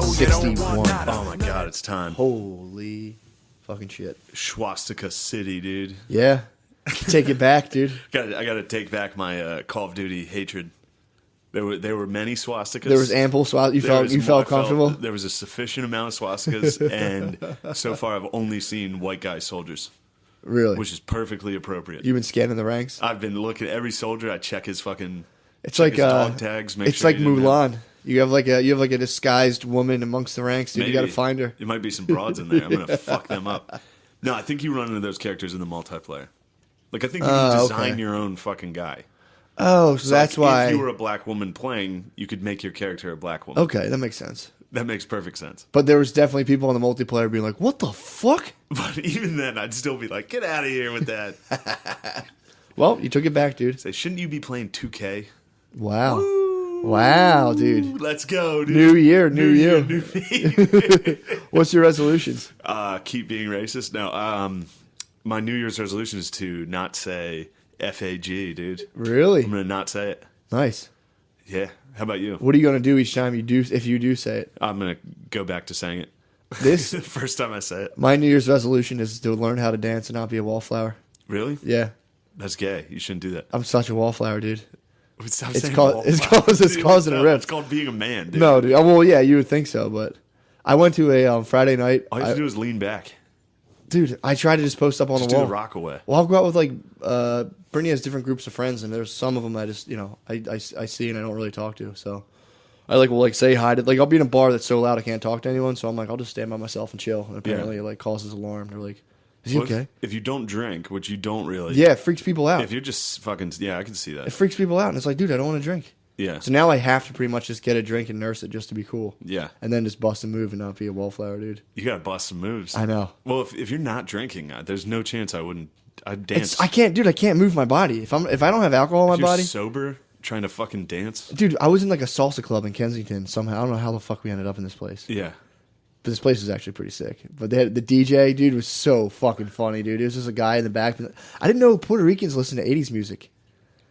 61. Oh my god, it's time. Holy fucking shit. Swastika City, dude. Yeah. Take it back, dude. I gotta take back my Call of Duty hatred. There were many swastikas. There was ample swastikas. You felt comfortable? There was a sufficient amount of swastikas, and so far I've only seen white guy soldiers. Really? Which is perfectly appropriate. You've been scanning the ranks? I've been looking at every soldier. I check his fucking his dog tags. It's like Mulan. You have like a disguised woman amongst the ranks, dude. Maybe. You got to find her. There might be some broads in there. I'm gonna fuck them up. No, I think you run into those characters in the multiplayer. Like I think you can design your own fucking guy. Oh, so that's why. If you were a black woman playing, you could make your character a black woman. Okay, that makes sense. That makes perfect sense. But there was definitely people on the multiplayer being like, "What the fuck?" But even then, I'd still be like, "Get out of here with that." Well, you took it back, dude. Say, shouldn't you be playing 2K? Wow. Woo! Wow, dude. Let's go, dude. New year, new you. New me. What's your resolutions? Keep being racist. No, my New Year's resolution is to not say FAG, dude. Really? I'm going to not say it. Nice. Yeah. How about you? What are you going to do each time if you do say it? I'm going to go back to saying it. This? The first time I say it. My New Year's resolution is to learn how to dance and not be a wallflower. Really? Yeah. That's gay. You shouldn't do that. I'm such a wallflower, dude. It's causing a rift. It's called being a man, dude. No, dude. Well, yeah, you would think so, but I went to a Friday night. All you have to do is lean back. Dude, I try to just post up on the wall. Do the rock away. Well, I'll go out with like Brittany has different groups of friends, and there's some of them I just I see and I don't really talk to. So I will say hi to I'll be in a bar that's so loud I can't talk to anyone. So I'm like I'll just stand by myself and chill. And apparently it causes alarm. They're like, "Is he okay?" If you don't drink, which you don't really, yeah, it freaks people out. If you're just fucking, I can see that. It freaks people out, and it's like, dude, I don't want to drink. Yeah. So now I have to pretty much just get a drink and nurse it just to be cool. Yeah. And then just bust a move and not be a wallflower, dude. You gotta bust some moves. I know. Well, if you're not drinking, there's no chance I'd dance. I can't move my body. If I don't have alcohol in my body. Sober, trying to fucking dance. Dude, I was in like a salsa club in Kensington somehow. I don't know how the fuck we ended up in this place. Yeah. But this place was actually pretty sick. But the DJ, dude, was so fucking funny, dude. It was just a guy in the back. I didn't know Puerto Ricans listen to 80s music.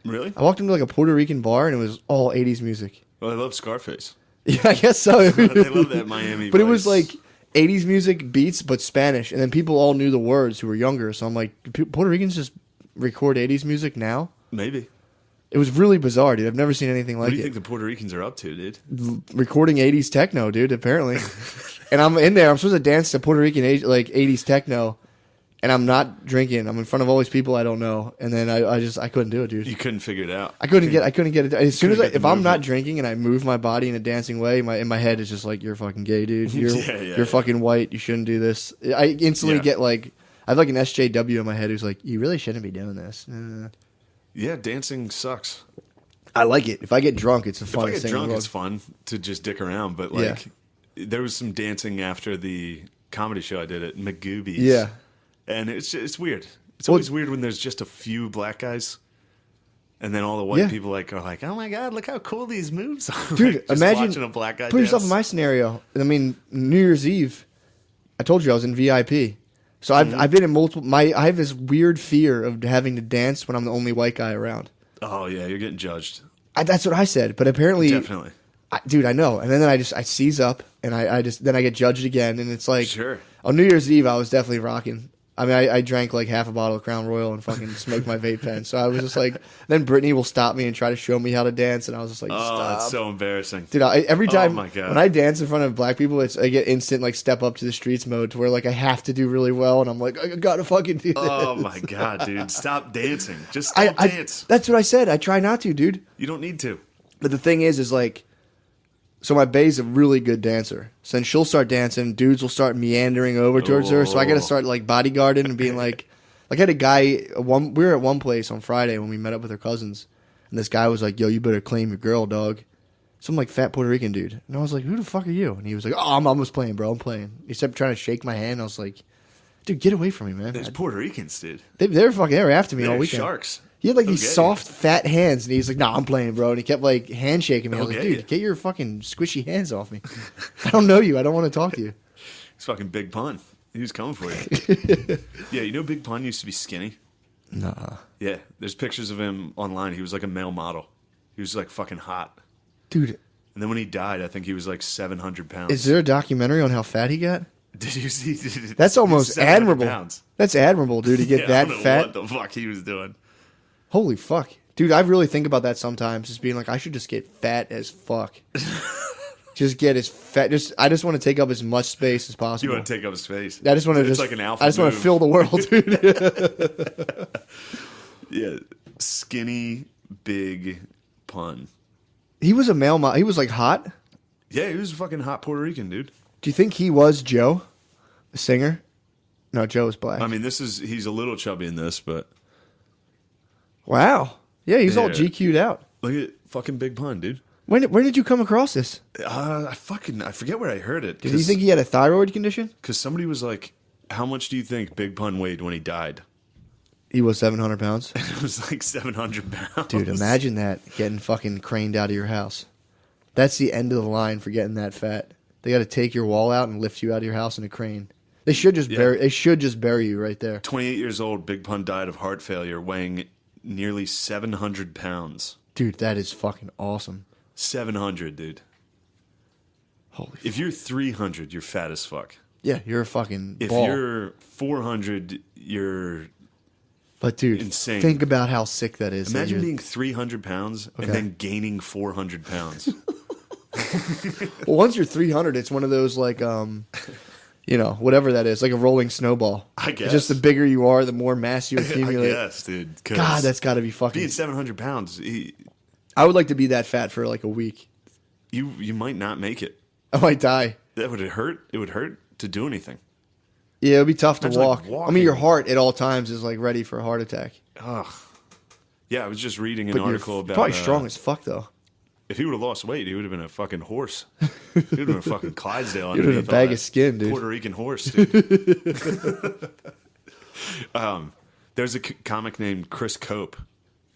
Really? I walked into like a Puerto Rican bar and it was all 80s music. Well, I love Scarface. Yeah, I guess so. They love that Miami But voice. it was like 80s music, beats, but Spanish. And then people all knew the words who were younger. So I'm like, do Puerto Ricans just record 80s music now? Maybe. It was really bizarre, dude. I've never seen anything like it. What do you think the Puerto Ricans are up to, dude? Recording 80s techno, dude, apparently. And I'm in there. I'm supposed to dance to Puerto Rican 80s techno. And I'm not drinking. I'm in front of all these people I don't know. And then I couldn't do it, dude. You couldn't figure it out. I couldn't get it. As soon as if I'm not drinking and I move my body in a dancing way, in my head it's just like, you're fucking gay, dude. You're fucking white. You shouldn't do this. I instantly get like, I have like an SJW in my head who's like, you really shouldn't be doing this. Yeah, dancing sucks. I like it. If I get drunk, it's the funnest thing. If I get drunk, it's fun to just dick around. But like, there was some dancing after the comedy show I did at McGoobies. Yeah. And it's weird. It's always weird when there's just a few black guys, and then all the white people are like, oh my god, look how cool these moves are. Dude, like, imagine watching a black guy put dance. yourself in my scenario. I mean, New Year's Eve, I told you I was in VIP, so I've been in multiple. I have this weird fear of having to dance when I'm the only white guy around. Oh yeah, you're getting judged. That's what I said, but apparently, definitely, dude, I know. And then I seize up, and I get judged again, and it's like, sure. On New Year's Eve, I was definitely rocking. I mean, I drank like half a bottle of Crown Royal and fucking smoked my vape pen. So I was just like, then Brittany will stop me and try to show me how to dance, and I was just like, stop. Oh, that's so embarrassing. Dude, every time my God. when I dance in front of black people, I get instant like step up to the streets mode to where like I have to do really well, and I'm like, I gotta fucking do this. Oh my God, dude, stop dancing. Just stop dance. That's what I said. I try not to, dude. You don't need to. But the thing is like, so my bae's a really good dancer. So then she'll start dancing, dudes will start meandering over towards her. So I got to start like bodyguarding and being like I had a guy. We were at one place on Friday when we met up with her cousins, and this guy was like, "Yo, you better claim your girl, dog." Some like fat Puerto Rican dude, and I was like, "Who the fuck are you?" And he was like, "Oh, I'm almost playing, bro. I'm playing." He kept trying to shake my hand. And I was like, "Dude, get away from me, man." There's Puerto Ricans, dude. They were after me all weekend. Sharks. He had like these soft, fat hands, and he's like, "Nah, I'm playing, bro." And he kept like handshaking me. I was like, "Dude, get your fucking squishy hands off me. I don't know you. I don't want to talk to you." It's fucking Big Pun. He was coming for you. Yeah, you know Big Pun used to be skinny? Nah. Yeah, there's pictures of him online. He was like a male model. He was like fucking hot. Dude. And then when he died, I think he was like 700 pounds. Is there a documentary on how fat he got? Did you see? That's almost admirable. Pounds. That's admirable, dude, to get that fat. What the fuck he was doing? Holy fuck. Dude, I really think about that sometimes, just being like, I should just get fat as fuck. Just get as fat. I just want to take up as much space as possible. You want to take up space? I just want to It's like an alpha I just want to fill the world, dude. Yeah, skinny, big pun. He was a male model. He was like hot. Yeah, he was a fucking hot Puerto Rican, dude. Do you think he was Joe, the singer? No, Joe was black. I mean, he's a little chubby in this, but wow. Yeah, he's all GQ'd out. Look at fucking Big Pun, dude. When did you come across this? I forget where I heard it. Did you think he had a thyroid condition? Because somebody was like, how much do you think Big Pun weighed when he died? He was 700 pounds. It was like 700 pounds. Dude, imagine that, getting fucking craned out of your house. That's the end of the line for getting that fat. They got to take your wall out and lift you out of your house in a crane. They should just bury you right there. 28 years old, Big Pun died of heart failure, weighing nearly 700 pounds. Dude, that is fucking awesome. 700, dude. Holy fuck. If you're 300, you're fat as fuck. Yeah, you're a fucking If ball. you're 400, you're But dude, insane. Think about how sick that is. Imagine being 300 pounds and then gaining 400 pounds. Well, once you're 300, it's one of those like, whatever that is, like a rolling snowball. I guess. It's just the bigger you are, the more mass you accumulate. I guess, dude. God, that's got to be fucking. Being 700 pounds, I would like to be that fat for like a week. You might not make it. I might die. That would hurt. It would hurt to do anything. Yeah, it'd be tough to walk. Like I mean, your heart at all times is like ready for a heart attack. Ugh. Yeah, I was just reading an article about. Probably strong as fuck though. If he would have lost weight, he would have been a fucking horse. He would have been a fucking Clydesdale. He would have been a bag of skin, dude. Puerto Rican horse, dude. There's a comic named Chris Cope.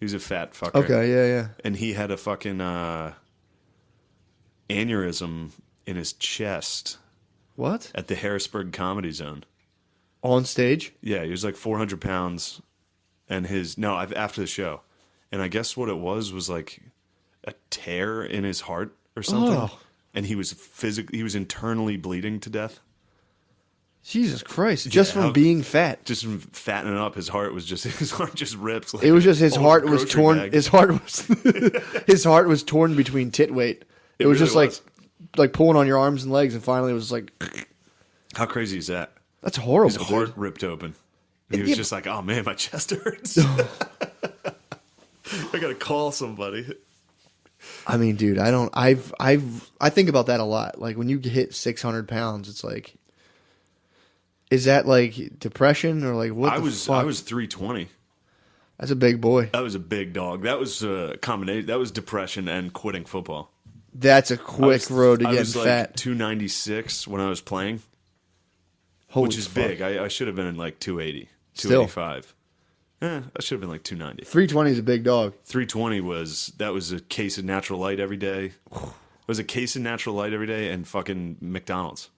He's a fat fucker. Okay, yeah. And he had a fucking aneurysm in his chest. What? At the Harrisburg Comedy Zone. On stage? Yeah, he was like 400 pounds. And after the show. And I guess what it was like a tear in his heart or something. Oh. And he was internally bleeding to death. Jesus Christ! Just from being fat, just from fattening up, his heart just ripped. Like it was just his heart was torn. Bag. His heart was torn between tit weight. It was really just like pulling on your arms and legs, and finally it was like. How crazy is that? That's horrible. His heart ripped open. And he was just like, "Oh man, my chest hurts. I gotta call somebody." I mean, dude, I think about that a lot. Like when you hit 600 pounds, it's like. Is that like depression or like what? I was 320. That's a big boy. That was a big dog. That was a combination. That was depression and quitting football. That's a quick road to getting fat. Like 296 when I was playing, which is big. I should have been in like 280, 285. I should have been like 290. 320 is a big dog. 320 was a case of Natural Light every day. It was a case of Natural Light every day and fucking McDonald's.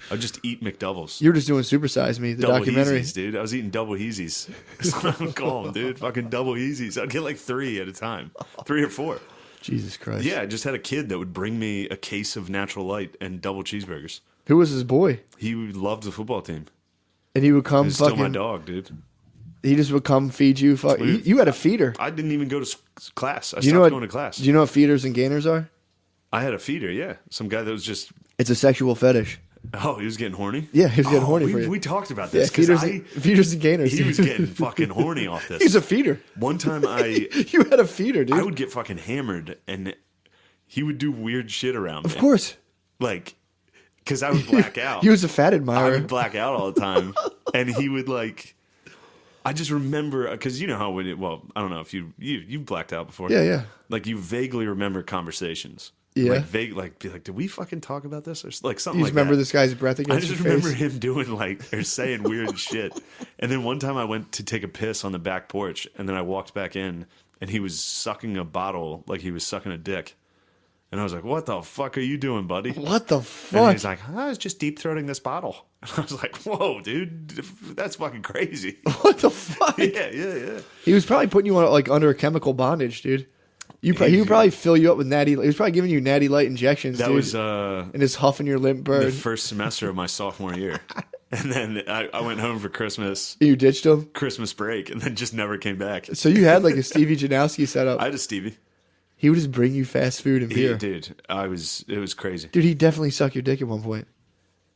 I would just eat McDoubles. You were just doing Super Size Me, the documentary. Heezies, dude. I was eating double heezies. That's what I would call them, dude. Fucking double heezies. I'd get like 3 at a time. 3 or 4. Jesus Christ. Yeah, I just had a kid that would bring me a case of Natural Light and double cheeseburgers. Who was his boy? He loved the football team. And he would come He's still my dog, dude. He just would come feed you. You had a feeder. I didn't even go to class. I stopped going to class. Do you know what feeders and gainers are? I had a feeder, yeah. Some guy that was just... It's a sexual fetish. Oh, he was getting horny? Yeah, he was getting horny for you. We talked about this. Yeah, feeders and gainers. He was getting fucking horny off this. He's a feeder. One time You had a feeder, dude. I would get fucking hammered, and he would do weird shit around me. Of course. Like, because I would black out. He was a fat admirer. I would black out all the time. And he would, like... I just remember... Because you know how when I don't know if you've blacked out before. Yeah. Like, you vaguely remember conversations. Yeah. Be like, did we fucking talk about this? Or like something you like that. You remember this guy's breath against your face? I just remember him doing or saying weird shit. And then one time I went to take a piss on the back porch, and then I walked back in, and he was sucking a bottle like he was sucking a dick. And I was like, what the fuck are you doing, buddy? What the fuck? And he's like, I was just deep-throating this bottle. And I was like, whoa, dude, that's fucking crazy. What the fuck? Yeah. He was probably putting you on under a chemical bondage, dude. He would probably fill you up with natty. He was probably giving you natty light injections. That dude, was and his huffing your limp bird. The first semester of my sophomore year, and then I went home for Christmas. You ditched him. Christmas break, and then just never came back. So you had like a Stevie Janowski setup. I had a Stevie. He would just bring you fast food and beer. Dude, it was crazy. Dude, he definitely sucked your dick at one point.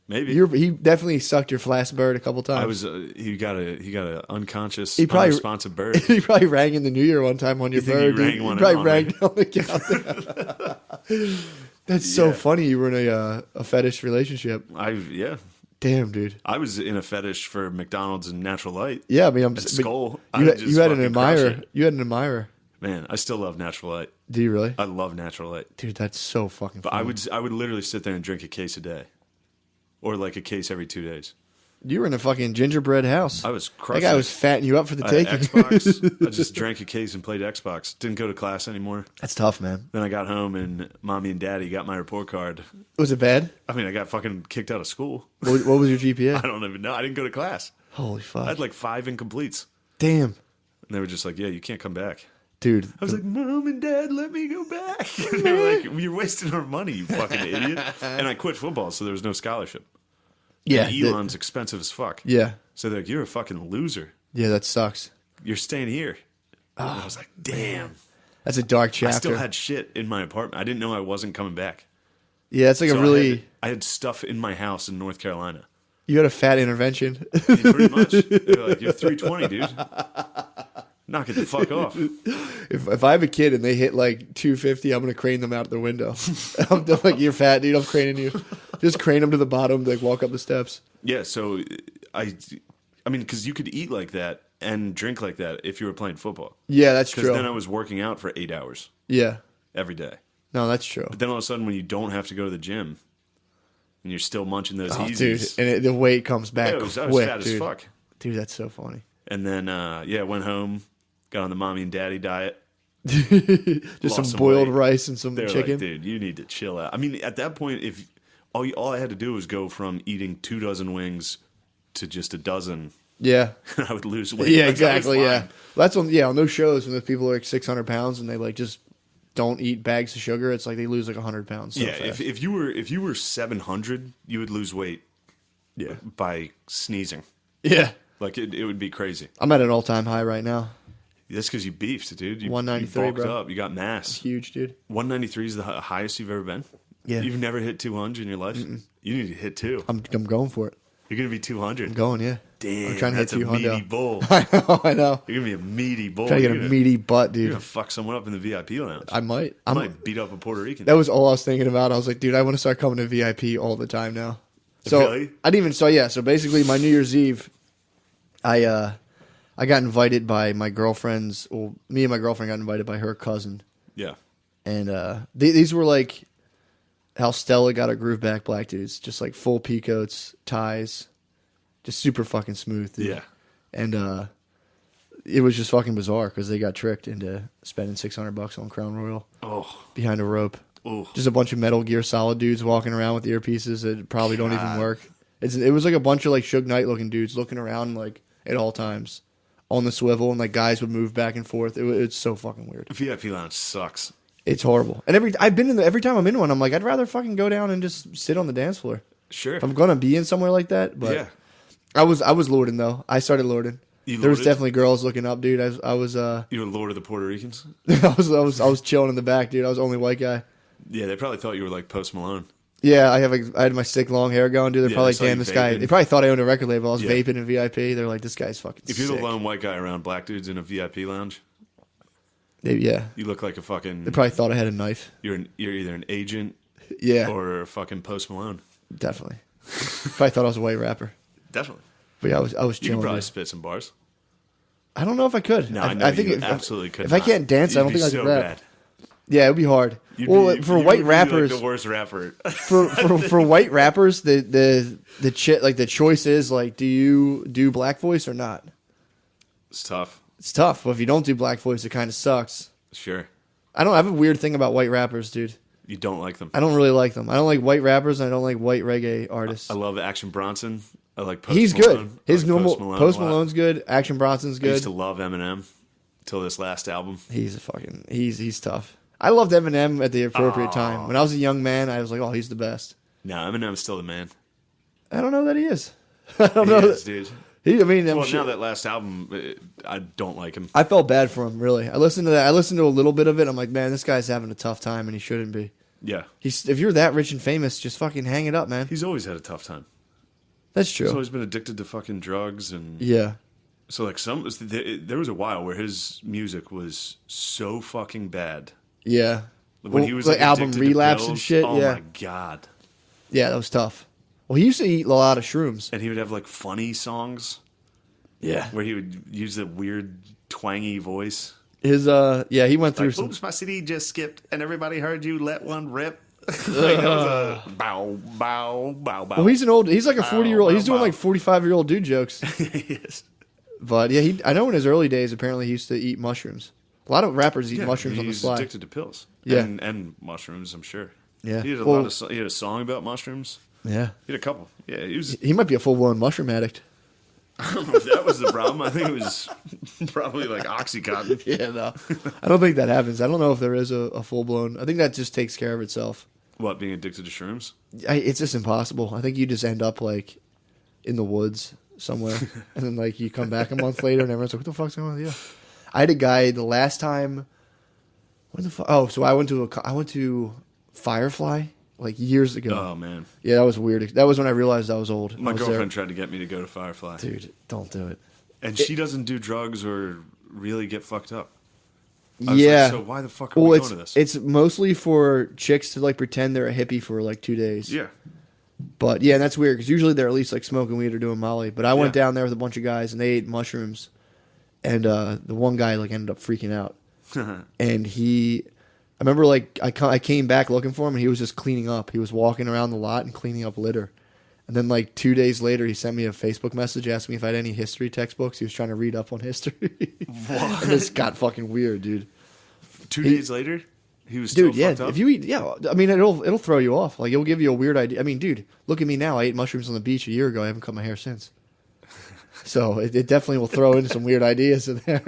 Maybe he definitely sucked your flask bird a couple times. He got a unconscious, unresponsive bird. He probably rang in the New Year one time on your bird. He probably rang down the counter. That's so funny. You were in a fetish relationship. Yeah. Damn, dude. I was in a fetish for McDonald's and Natural Light. Yeah, I mean, at Skull. You had an admirer. You had an admirer. Man, I still love Natural Light. Do you really? I love Natural Light, dude. That's so fucking funny. But I would literally sit there and drink a case a day. Or like a case every 2 days. You were in a fucking gingerbread house. I was crushing. That guy was fattening you up for the taking. Xbox. I just drank a case and played Xbox. Didn't go to class anymore. That's tough, man. Then I got home and mommy and daddy got my report card. Was it bad? I mean, I got fucking kicked out of school. What was your GPA? I don't even know. I didn't go to class. Holy fuck. I had like 5 incompletes. Damn. And they were just like, yeah, you can't come back. Dude. I was like, Mom and Dad, let me go back. And they were like, you're wasting our money, you fucking idiot. And I quit football, so there was no scholarship. Yeah. And Elon's expensive as fuck. Yeah. So they're like, you're a fucking loser. Yeah, that sucks. You're staying here. And I was like, damn. That's a dark chapter. I still had shit in my apartment. I didn't know I wasn't coming back. Yeah, it's like a really... I had stuff in my house in North Carolina. You had a fat intervention. Yeah, pretty much. They're like, you're 320, dude. Knock it the fuck off. If I have a kid and they hit like 250, I'm gonna crane them out the window. I'm like, you're fat, dude. I'm craning you. Just crane them to the bottom, like walk up the steps. Yeah. So I mean, because you could eat like that and drink like that if you were playing football. Yeah, that's true. Because then I was working out for 8 hours. Yeah. Every day. No, that's true. But then all of a sudden, when you don't have to go to the gym and you're still munching those easies, dude, and the weight comes back. I was quick, fat dude. as fuck. Dude, that's so funny. And then went home. Got on the mommy and daddy diet. Just some boiled rice and some They're chicken. Like, dude, you need to chill out. I mean, at that point, if all I had to do was go from eating 2 dozen wings to just a dozen. Yeah, I would lose weight. Yeah, exactly. Yeah, well, that's on. Yeah, on those shows when those people are like 600 pounds and they like just don't eat bags of sugar, it's like they lose like 100 pounds. So fast. if you were 700, you would lose weight. Yeah, by sneezing. Yeah, like it would be crazy. I'm at an all-time high right now. That's because you beefed, dude. You 193, you bulked bro. up. You got mass. It's huge, dude. 193 is the highest you've ever been. Yeah, you've never hit 200 in your life. You need to hit 2. I'm going for it. You're gonna be 200. I'm going, yeah. Damn, I'm trying to hit 200. That's a meaty bull. I know. You're gonna be a meaty bull. Trying to get a meaty butt, dude. You're gonna fuck someone up in the VIP lounge. I might. I might beat up a Puerto Rican. That was all I was thinking about. I was like, dude, I want to start coming to VIP all the time now. So really? I didn't even. So yeah. So basically, my New Year's Eve, I got invited by my girlfriend's. Well, me and my girlfriend got invited by her cousin. Yeah. And these were like how Stella got her groove back black dudes, just like full pea coats, ties, just super fucking smooth. Dude. Yeah. And it was just fucking bizarre because they got tricked into spending $600 on Crown Royal. Oh. Behind a rope. Oh. Just a bunch of Metal Gear Solid dudes walking around with earpieces that probably don't even work. It was like a bunch of like Suge Knight looking dudes looking around like at all times on the swivel, and like guys would move back and forth. It's so fucking weird. VIP lounge sucks. It's horrible. And every time I'm in one, I'm like, I'd rather fucking go down and just sit on the dance floor. Sure. If I'm gonna be in somewhere like that, but yeah. I was lording though. I started lording. There was definitely girls looking up, dude. I was You were Lord of the Puerto Ricans? I was chilling in the back, dude. I was the only white guy. Yeah, they probably thought you were like Post Malone. Yeah, I had my sick long hair going, dude. They're probably like, damn, this guy. They probably thought I owned a record label. I was vaping in VIP. They're like, this guy's fucking If you're sick. the lone white guy around black dudes in a VIP lounge, yeah. you look like a fucking... They probably thought I had a knife. You're either an agent or a fucking Post Malone. Definitely. Probably thought I was a white rapper. Definitely. But yeah, I was chilling. You could probably spit some bars. I don't know if I could. No, I think you absolutely could. If I can't dance, I don't think I could rap. Bad. Yeah, it would be hard. For white rappers, like the worst rapper. for white rappers, the choice is like, do you do black voice or not? It's tough. It's tough. But if you don't do black voice, it kind of sucks. Sure. I have a weird thing about white rappers, dude. You don't like them? I don't really like them. I don't like white rappers, and I don't like white reggae artists. I love Action Bronson. I like Post He's Malone. good. His normal Post Malone's good. Action Bronson's good. I used to love Eminem. till this last album. He's tough. I loved Eminem at the appropriate time. When I was a young man, I was like, oh, he's the best. No, Eminem's still the man. I don't know that he is. I don't know. Dude. Now that last album, I don't like him. I felt bad for him, really. I listened to that. I listened to a little bit of it. I'm like, man, this guy's having a tough time, and he shouldn't be. Yeah. If you're that rich and famous, just fucking hang it up, man. He's always had a tough time. That's true. He's always been addicted to fucking drugs and yeah. So like there was a while where his music was so fucking bad. Yeah. When he was like album Relapse and shit. Oh yeah. my god. Yeah, that was tough. Well, he used to eat a lot of shrooms, and he would have like funny songs. Yeah. Where he would use a weird twangy voice. He went through some. Oops, my CD just skipped, and everybody heard you let one rip. Like that was a bow, bow, bow, bow. Well, he's like a 40-year-old. He's doing like 45-year-old dude jokes. Yes. But yeah, I know in his early days, apparently he used to eat mushrooms. A lot of rappers eat mushrooms on the sly. He's addicted to pills. Yeah. And mushrooms, I'm sure. Yeah. He had he had a song about mushrooms. Yeah. He had a couple. Yeah, he might be a full-blown mushroom addict. I don't know if that was the problem. I think it was probably like Oxycontin. Yeah, no. I don't think that happens. I don't know if there is a full-blown. I think that just takes care of itself. What, being addicted to shrooms? It's just impossible. I think you just end up like in the woods somewhere, and then like you come back a month later, and everyone's like, "What the fuck's going on with you?" I had a guy the last time. When the fuck? Oh, so I went to Firefly like years ago. Oh man, yeah, that was weird. That was when I realized I was old. My girlfriend tried to get me to go to Firefly. Dude, don't do it. And she doesn't do drugs or really get fucked up. Yeah. Like, so why the fuck are we going to this? It's mostly for chicks to like pretend they're a hippie for like 2 days. Yeah. But yeah, and that's weird because usually they're at least like smoking weed or doing Molly. But I went down there with a bunch of guys and they ate mushrooms, and the one guy like ended up freaking out. And I remember like I came back looking for him and he was just cleaning up. He was walking around the lot and cleaning up litter. And then like 2 days later, he sent me a Facebook message asking me if I had any history textbooks. He was trying to read up on history. What? And this got fucking weird, dude. 2 days later, he was still fucked up? If you eat, I mean, it'll throw you off. Like, it'll give you a weird idea. I mean, dude, look at me now. I ate mushrooms on the beach a year ago. I haven't cut my hair since. So it definitely will throw in some weird ideas in there.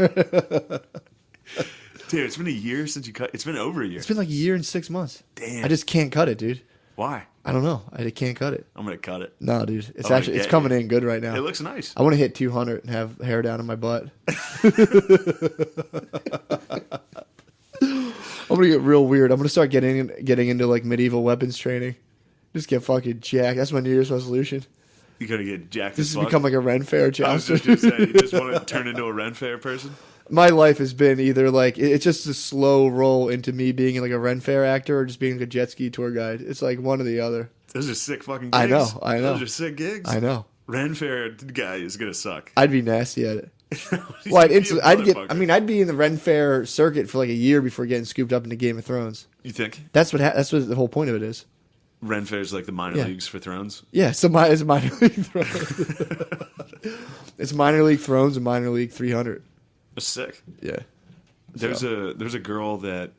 Dude, it's been a year since you cut. It's been over a year. It's been like a year and 6 months. Damn. I just can't cut it, dude. Why? I don't know. I can't cut it. I'm gonna cut it. No, dude. It's coming in good right now. It looks nice. I want to hit 200 and have hair down in my butt. I'm gonna get real weird. I'm gonna start getting into like medieval weapons training. Just get fucking jacked. That's my New Year's resolution. You gotta get jacked. This has become like a Ren Fair jouster. I was just gonna say, you just want to turn into a Ren Fair person. My life has been either like it's just a slow roll into me being like a Ren Fair actor or just being like a jet ski tour guide. It's like one or the other. Those are sick fucking gigs. I know. Those are sick gigs. I know. Ren Fair guy is gonna suck. I'd be nasty at it. Well, I'd be in the Ren Fair circuit for like a year before getting scooped up into Game of Thrones. You think? That's what the whole point of it is. Ren Fair's like the minor leagues for Thrones. Yeah, it's minor league Thrones. It's minor league Thrones and minor league 300. That's sick. Yeah. There's a girl that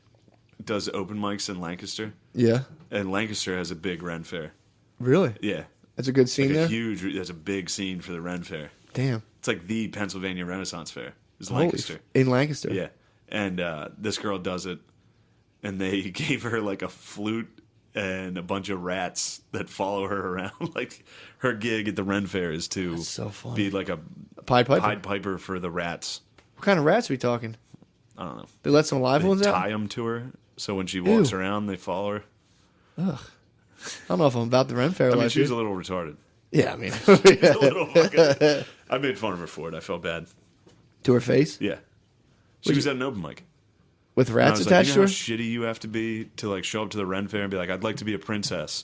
does open mics in Lancaster. Yeah. And Lancaster has a big Ren Fair. Really? Yeah. That's a good scene there? That's a big scene for the Ren Fair. Damn. It's like the Pennsylvania Renaissance Fair. It's Lancaster. In Lancaster? Yeah. And this girl does it, and they gave her like a flute and a bunch of rats that follow her around. Like her gig at the Ren Fair is to be like a Pied Piper? Pied Piper for the rats. What kind of rats are we talking? I don't know. They let some live ones out? Tie them to her, so when she walks around, they follow her. Ugh. I don't know if I'm about the Ren Fair. I mean, she's a little retarded. Yeah, I mean. A little fucking, I made fun of her for it. I felt bad. To her face? Yeah. She was at an open mic. With rats attached to her? How shitty you have to be to like show up to the Ren Fair and be like, I'd like to be a princess.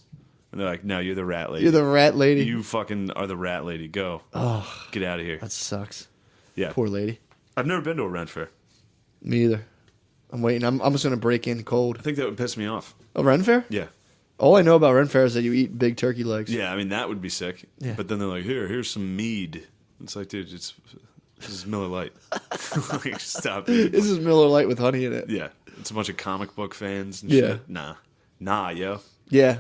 And they're like, no, you're the rat lady. You're the rat lady. You fucking are the rat lady. Go. Oh, get out of here. That sucks. Yeah. Poor lady. I've never been to a Ren Fair. Me either. I'm waiting. I'm just going to break in cold. I think that would piss me off. A Ren Fair? Yeah. All I know about Ren Fair is that you eat big turkey legs. Yeah, I mean, that would be sick. Yeah. But then they're like, here's some mead. It's like, dude, this is Miller Lite. Like, stop it. This is Miller Lite with honey in it. Yeah. It's a bunch of comic book fans and shit. Nah, yo. Yeah.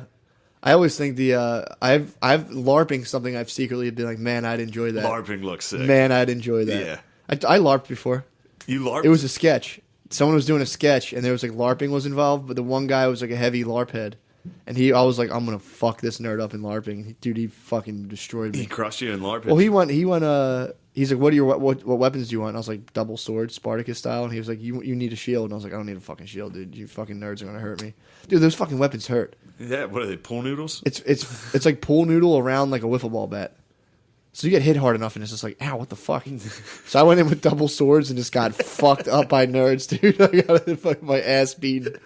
I always think I've LARPing something I've secretly been like, man, I'd enjoy that. LARPing looks sick. Man, I'd enjoy that. Yeah. I LARPed before. You LARPed? It was a sketch. Someone was doing a sketch, and there was like LARPing was involved, but the one guy was like a heavy LARP head. And I was like, I'm gonna fuck this nerd up in LARPing. Dude, he fucking destroyed me. He crushed you in LARPing. Well, he's like, what weapons do you want? And I was like, double sword, Spartacus style. And he was like, you need a shield. And I was like, I don't need a fucking shield, dude. You fucking nerds are gonna hurt me. Dude, those fucking weapons hurt. Yeah, what are they, pool noodles? It's like pool noodle around like a wiffle ball bat. So you get hit hard enough, and it's just like, ow, what the fuck? So I went in with double swords and just got fucked up by nerds, dude. I got my ass beaten.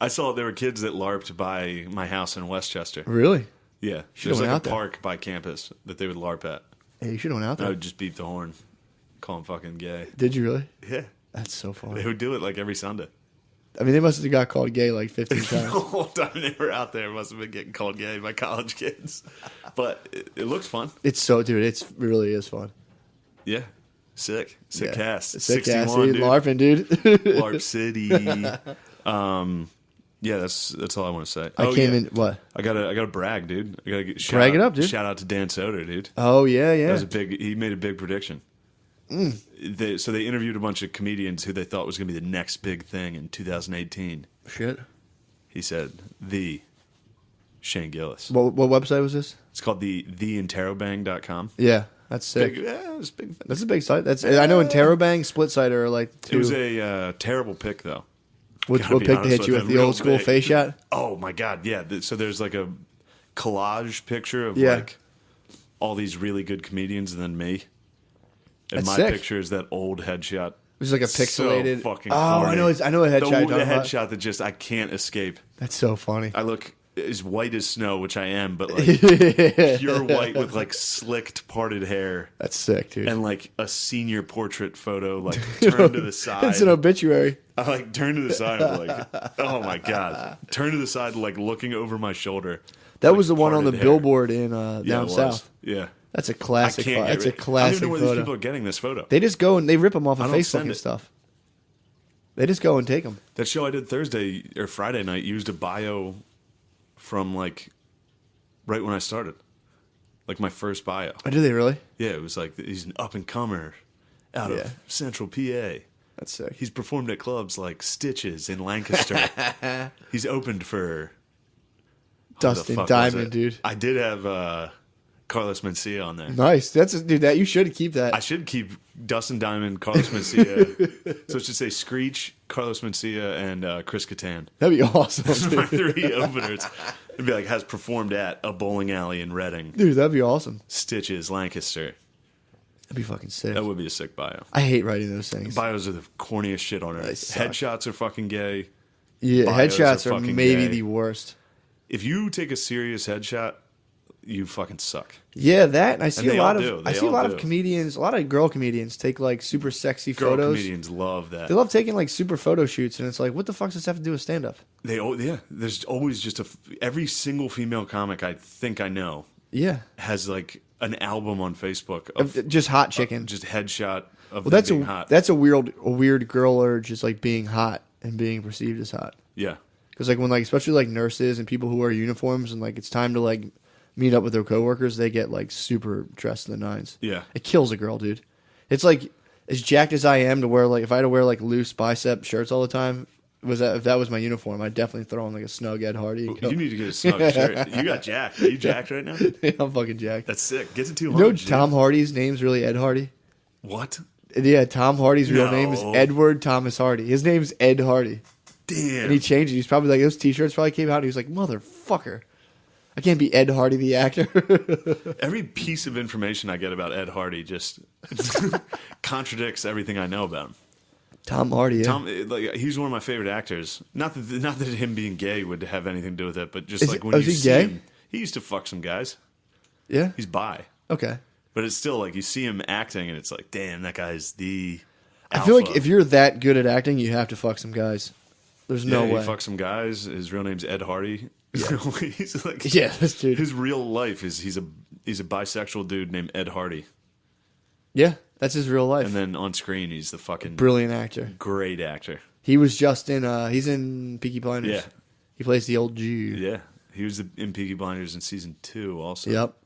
I saw there were kids that LARPed by my house in Westchester. Really? Yeah. Should've There's went like out a there. park by campus that they would LARP at. Hey, you should have went out there. I would just beep the horn, call them fucking gay. Did you really? Yeah. That's so funny. They would do it like every Sunday. I mean, they must have got called gay like 15 The times. whole time they were out there, must have been getting called gay by college kids. But it looks fun. Dude, it really is fun. Yeah. Sick Yeah. cast. Sick 61, ass, dude. dude. LARPing, dude. LARP City. Yeah, that's all I want to say. I came in, what? I gotta brag, dude. I gotta Brag it up, dude. Shout out to Dan Soder, dude. Oh, yeah, yeah. That was he made a big prediction. So they interviewed a bunch of comedians who they thought was going to be the next big thing in 2018. Shit. He said, the Shane Gillis. What website was this? It's called theinterrobang.com. Yeah, that's sick. It's big. That's a big site. I know Interrobang, Split Site are like two. It was a terrible pick, though. What Gotta be pick to honest hit you with? him, The real old school big. face shot? Oh, my God, yeah. So there's like a collage picture of Yeah. like all these really good comedians and then me. And That's my sick. picture is that old headshot. It was like a pixelated. So fucking I corny. know a headshot. The you're talking about. headshot that just I can't escape. That's so funny. I look as white as snow, which I am, but like pure white with like slicked parted hair That's sick, dude. and like a senior portrait photo, like turned to the side. It's an obituary. I like turn to the side, I'm like, oh my God, turn to the side, like looking over my shoulder. That like, was the one on the parted hair. billboard in Yeah, down it was. south. Yeah. That's a I classic. can't get That's a rid- classic I don't even know where these photo. people are getting this photo. They just go and they rip them off I of don't Facebook send and it. stuff. They just go and take them. That show I did Thursday or Friday night used a bio from like right when I started, like my first bio. Oh, do they really? Yeah, it was like he's an up and comer out Yeah. of Central PA. That's sick. He's performed at clubs like Stitches in Lancaster. He's opened for who the Dustin fuck was Diamond, it? dude. I did have Carlos Mencia on there. Nice. Dude. That you should keep that. I should keep Dustin Diamond, Carlos Mencia. So it should say Screech, Carlos Mencia, and Chris Kattan. That'd be awesome, My dude. 3 openers. It'd be like has performed at a bowling alley in Reading, Dude, that'd be awesome. Stitches, Lancaster. That'd be fucking sick. That would be a sick bio. I hate writing those things. Bios are the corniest shit on They earth. suck. Headshots are fucking gay. Yeah, bios headshots are are fucking maybe gay. the worst. If you take a serious headshot, you fucking suck. Yeah, that and I see they a lot all of do. They I see a all lot do. of comedians, a lot of girl comedians take like super sexy Girl photos. comedians love that. They love taking like super photo shoots, and it's like, what the fuck does this have to do with stand up? There's always just every single female comic I think I know Yeah, has like an album on Facebook of just hot chicken. just headshot of Well, them being hot. that's a weird girl urge, just like being hot and being perceived as hot. Yeah. Because like when like especially like nurses and people who wear uniforms and like it's time to like meet up with their coworkers, they get like super dressed to the nines. Yeah. It kills a girl, dude. It's like as jacked as I am to wear like if I had to wear like loose bicep shirts all the time. If that was my uniform, I'd definitely throw on like a snug Ed Hardy. And You need to get a snug shirt. You got jacked. Are you jacked right now? I'm fucking jacked. That's sick. Get to You 200. know Tom Hardy's name's really Ed Hardy? What? Yeah, Tom Hardy's real name is No. Edward Thomas Hardy. His name's Ed Hardy. Damn. And he changed it. He's probably like, those t-shirts probably came out and he was like, motherfucker. I can't be Ed Hardy the actor. Every piece of information I get about Ed Hardy just contradicts everything I know about him. Tom Hardy, yeah. Tom, like, he's one of my favorite actors. Not that him being gay would have anything to do with it, but just Is like he- when is you he see gay? him, he used to fuck some guys. Yeah? He's bi, Okay. but it's still like you see him acting, and it's like, damn, that guy's the. I feel like alpha. if you're that good at acting, you have to fuck some guys. There's no he way. fucks some guys. His real name's Ed Hardy. Yeah. He's like, Yeah, this dude. his real life is he's a bisexual dude named Ed Hardy, Yeah, that's his real life. and then on screen he's the fucking Brilliant actor. great actor. He was just in, he's in Peaky Blinders. Yeah. He plays the old Jew. Yeah, he was in Peaky Blinders in season 2 also. Yep.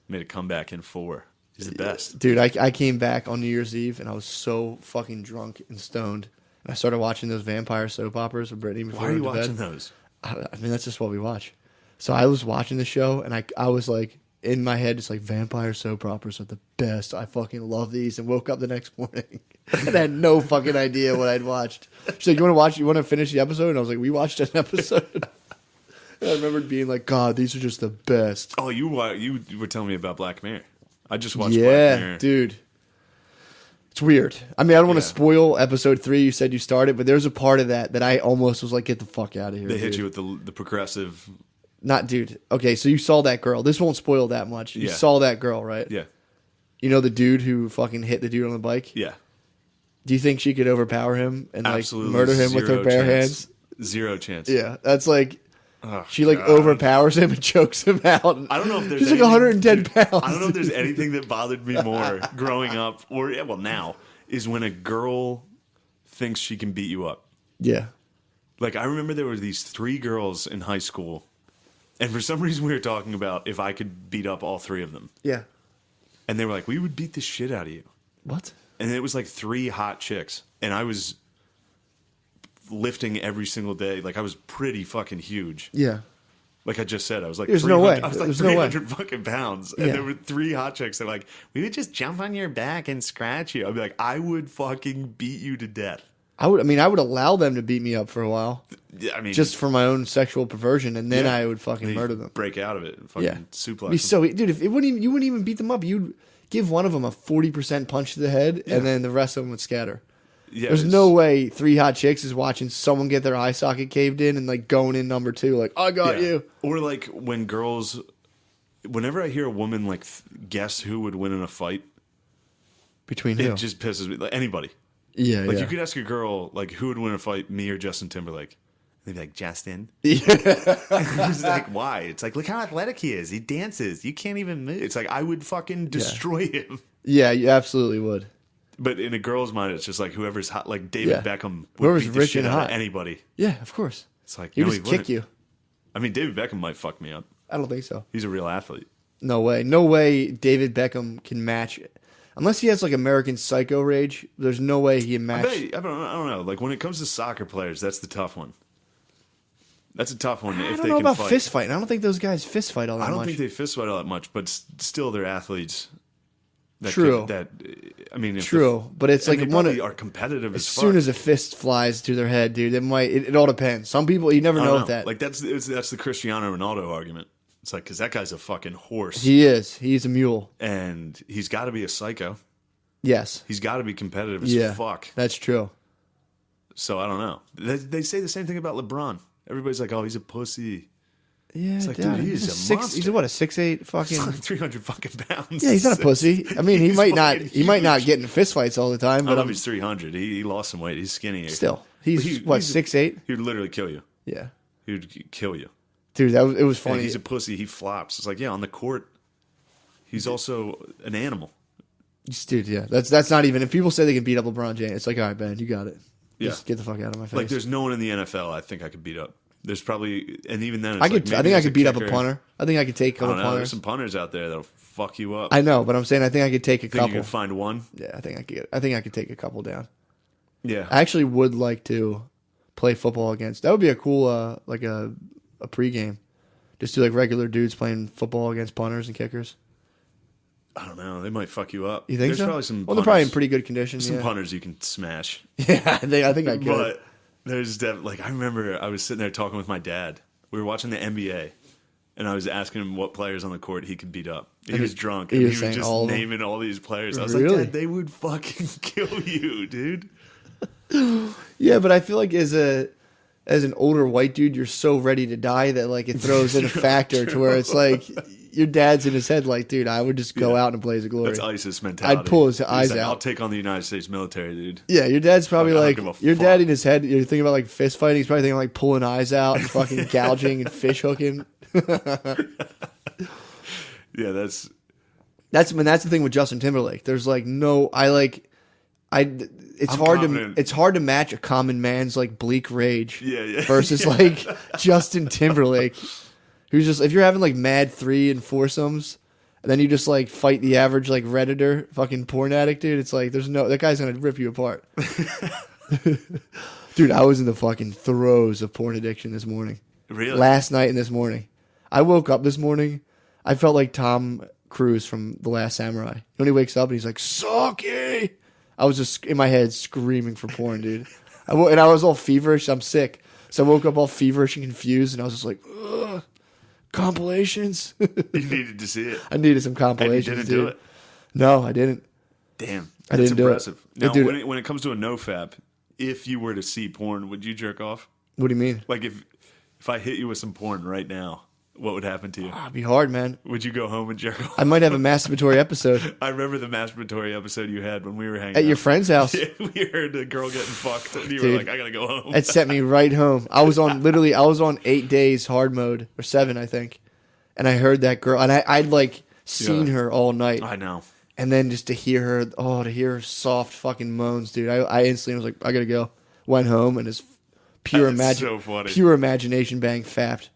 Made a comeback in 4. He's the best. Dude, I came back on New Year's Eve, and I was so fucking drunk and stoned. And I started watching those vampire soap operas with Brittany before Why are you we went to watching bed. those? I mean, that's just what we watch. So I was watching the show, and I was like, in my head, it's like, vampire soap operas are the best. I fucking love these. And woke up the next morning and I had no fucking idea what I'd watched. She's like, you want to finish the episode? And I was like, we watched an episode. And I remembered being like, God, these are just the best. Oh, you were telling me about Black Mirror. I just watched Black Mirror. Yeah, dude. It's weird. I mean, I don't want to spoil episode 3. You said you started, but there's a part of that I almost was like, get the fuck out of here. They hit you with the progressive. Not, dude. Okay, so you saw that girl. This won't spoil that much. You saw that girl, right? Yeah. You know the dude who fucking hit the dude on the bike? Yeah. Do you think she could overpower him and Absolutely like murder him with her bare hands? 0 chance. Yeah, that's like she God. overpowers him and chokes him out. I don't know if there's she's like 110 pounds. I don't know if there's anything that bothered me more growing up or now is when a girl thinks she can beat you up. Yeah. Like I remember there were these 3 girls in high school, and for some reason we were talking about if I could beat up all 3 of them. Yeah. And they were like, "We would beat the shit out of you." What? And it was like 3 hot chicks, and I was lifting every single day. Like I was pretty fucking huge. Yeah. Like I just said, I was like, there's no way. I was like There's 300 fucking pounds, and Yeah. there were 3 hot chicks. They're like, "We would just jump on your back and scratch you." I'd be like, "I would fucking beat you to death." I would allow them to beat me up for a while. Yeah, I mean, Just for my own sexual perversion, and then I would fucking murder them. break out of it, and fucking suplex. Be them. so, dude. If you wouldn't even beat them up. You'd give one of them a 40% punch to the head, and then the rest of them would scatter. Yeah, There's no way 3 hot chicks is watching someone get their eye socket caved in and like going in number 2, like I got you. Or like when girls, whenever I hear a woman like guess who would win in a fight, Between who? it just pisses me. Like anybody. Yeah, Like yeah. you could ask a girl like who would win a fight, me or Justin Timberlake. They'd be like, Justin. Yeah. It's like, why? It's like, look how athletic he is. He dances. You can't even move. It's like I would fucking destroy him. Yeah, you absolutely would. But in a girl's mind, it's just like whoever's hot, like David Beckham would Whoever's beat the rich shit and out of hot. anybody. Yeah, of course. It's like, He'd no, just he kick wouldn't. you. I mean, David Beckham might fuck me up. I don't think so. He's a real athlete. No way. No way David Beckham can match it. Unless he has like American Psycho rage, there's no way he can match. I don't know. Like when it comes to soccer players, that's the tough one. That's a tough one. I If don't they know can about fight. fist fighting. I don't think those guys fist fight all that much. I don't think they fist fight all that much, but still they're athletes. True. I mean, True, but it's like they one probably are competitive as as soon fuck. as a fist flies to their head, dude, it might. It all depends. Some people you never I know don't with that. Like that's the Cristiano Ronaldo argument. It's like because that guy's a fucking horse, He is. He's a mule. and he's got to be a psycho. Yes. He's got to be competitive as fuck. That's true. So I don't know. They say the same thing about LeBron. Everybody's like, "Oh, he's a pussy." Yeah, It's like, dude, dude, he's a six. monster. He's a, what, a 6'8" fucking. He's like 300 fucking pounds. Yeah, he's not a pussy. I mean, he He's might not. fucking He might not huge. get in fist fights all the time, I don't but know if he's 300. He lost some weight. He's skinny. still, he's what, 6'8"? He would literally kill you. Yeah, He would kill you. dude, it was And funny. he's a pussy. He flops. It's like, yeah, on the court, he's also an animal. Dude, yeah, that's not even. If people say they can beat up LeBron James, it's like, all right, Ben, you got it. Just get the fuck out of my face. Like, there's no one in the NFL I think I could beat up. There's probably, and even then, it's I like could. maybe I think I there's could beat up a kicker. punter. I think I could take a I couple don't know. There's punters. some punters out there that'll fuck you up. I know, but I'm saying I think I could take a think you couple. can find one. Yeah, I think I could. I think I could take a couple down. Yeah. I actually would like to play football against. That would be a cool, like a pregame. Just do like regular dudes playing football against punters and kickers. I don't know. They might fuck you up. You think There's so? probably some. Well, they're probably in punters- pretty good condition. Some Yeah, punters you can smash. yeah, I think I could. But there's like I remember I was sitting there talking with my dad. We were watching the NBA, and I was asking him what players on the court he could beat up. He was drunk, and he was saying just all of them? naming all these players. I was Really? like, Dad, they would fucking kill you, dude. Yeah, but I feel like as an older white dude, you're so ready to die that like it throws in a factor to where it's like your dad's in his head like, dude, I would just go out in a blaze of glory. That's ISIS mentality. I'd pull his He's eyes like, out. I'll take on the United States military, dude. Yeah, your dad's probably I don't like give a your fuck. dad in his head. You're thinking about like fist fighting. He's probably thinking like pulling eyes out and fucking gouging and fish hooking. Yeah, that's That's the thing with Justin Timberlake. There's like no, it's I'm hard confident. to match a common man's like bleak rage. Yeah. Versus like Justin Timberlake, who's just, if you're having like mad 3 and foursomes, And then you just like fight the average like Redditor fucking porn addict, dude. It's like that guy's gonna rip you apart. Dude, I was in the fucking throes of porn addiction this morning. Really? Last night and this morning. I woke up this morning. I felt like Tom Cruise from The Last Samurai. When he wakes up and he's like, "Saki!" I was just in my head screaming for porn, dude. And I was all feverish. I'm sick. So I woke up all feverish and confused, and I was just like, ugh, compilations. You needed to see it. I needed some compilations, and you didn't do it? No, I didn't. Damn. I didn't do impressive. it. Now, Dude, when it comes to a nofap, if you were to see porn, would you jerk off? What do you mean? Like if I hit you with some porn right now, what would happen to you? It'd be hard, man. Would you go home and jerk off? I might have a masturbatory episode. I remember the masturbatory episode you had when we were hanging At out. your friend's house. Yeah, we heard a girl getting fucked, and you Dude, were like, I gotta go home. It sent me right home. I was on 8 days hard mode, or 7, I think. And I heard that girl, and I'd like seen her all night. I know. And then just to hear her soft fucking moans, dude. I instantly was like, I gotta go. Went home and it's pure imagination bang fapped.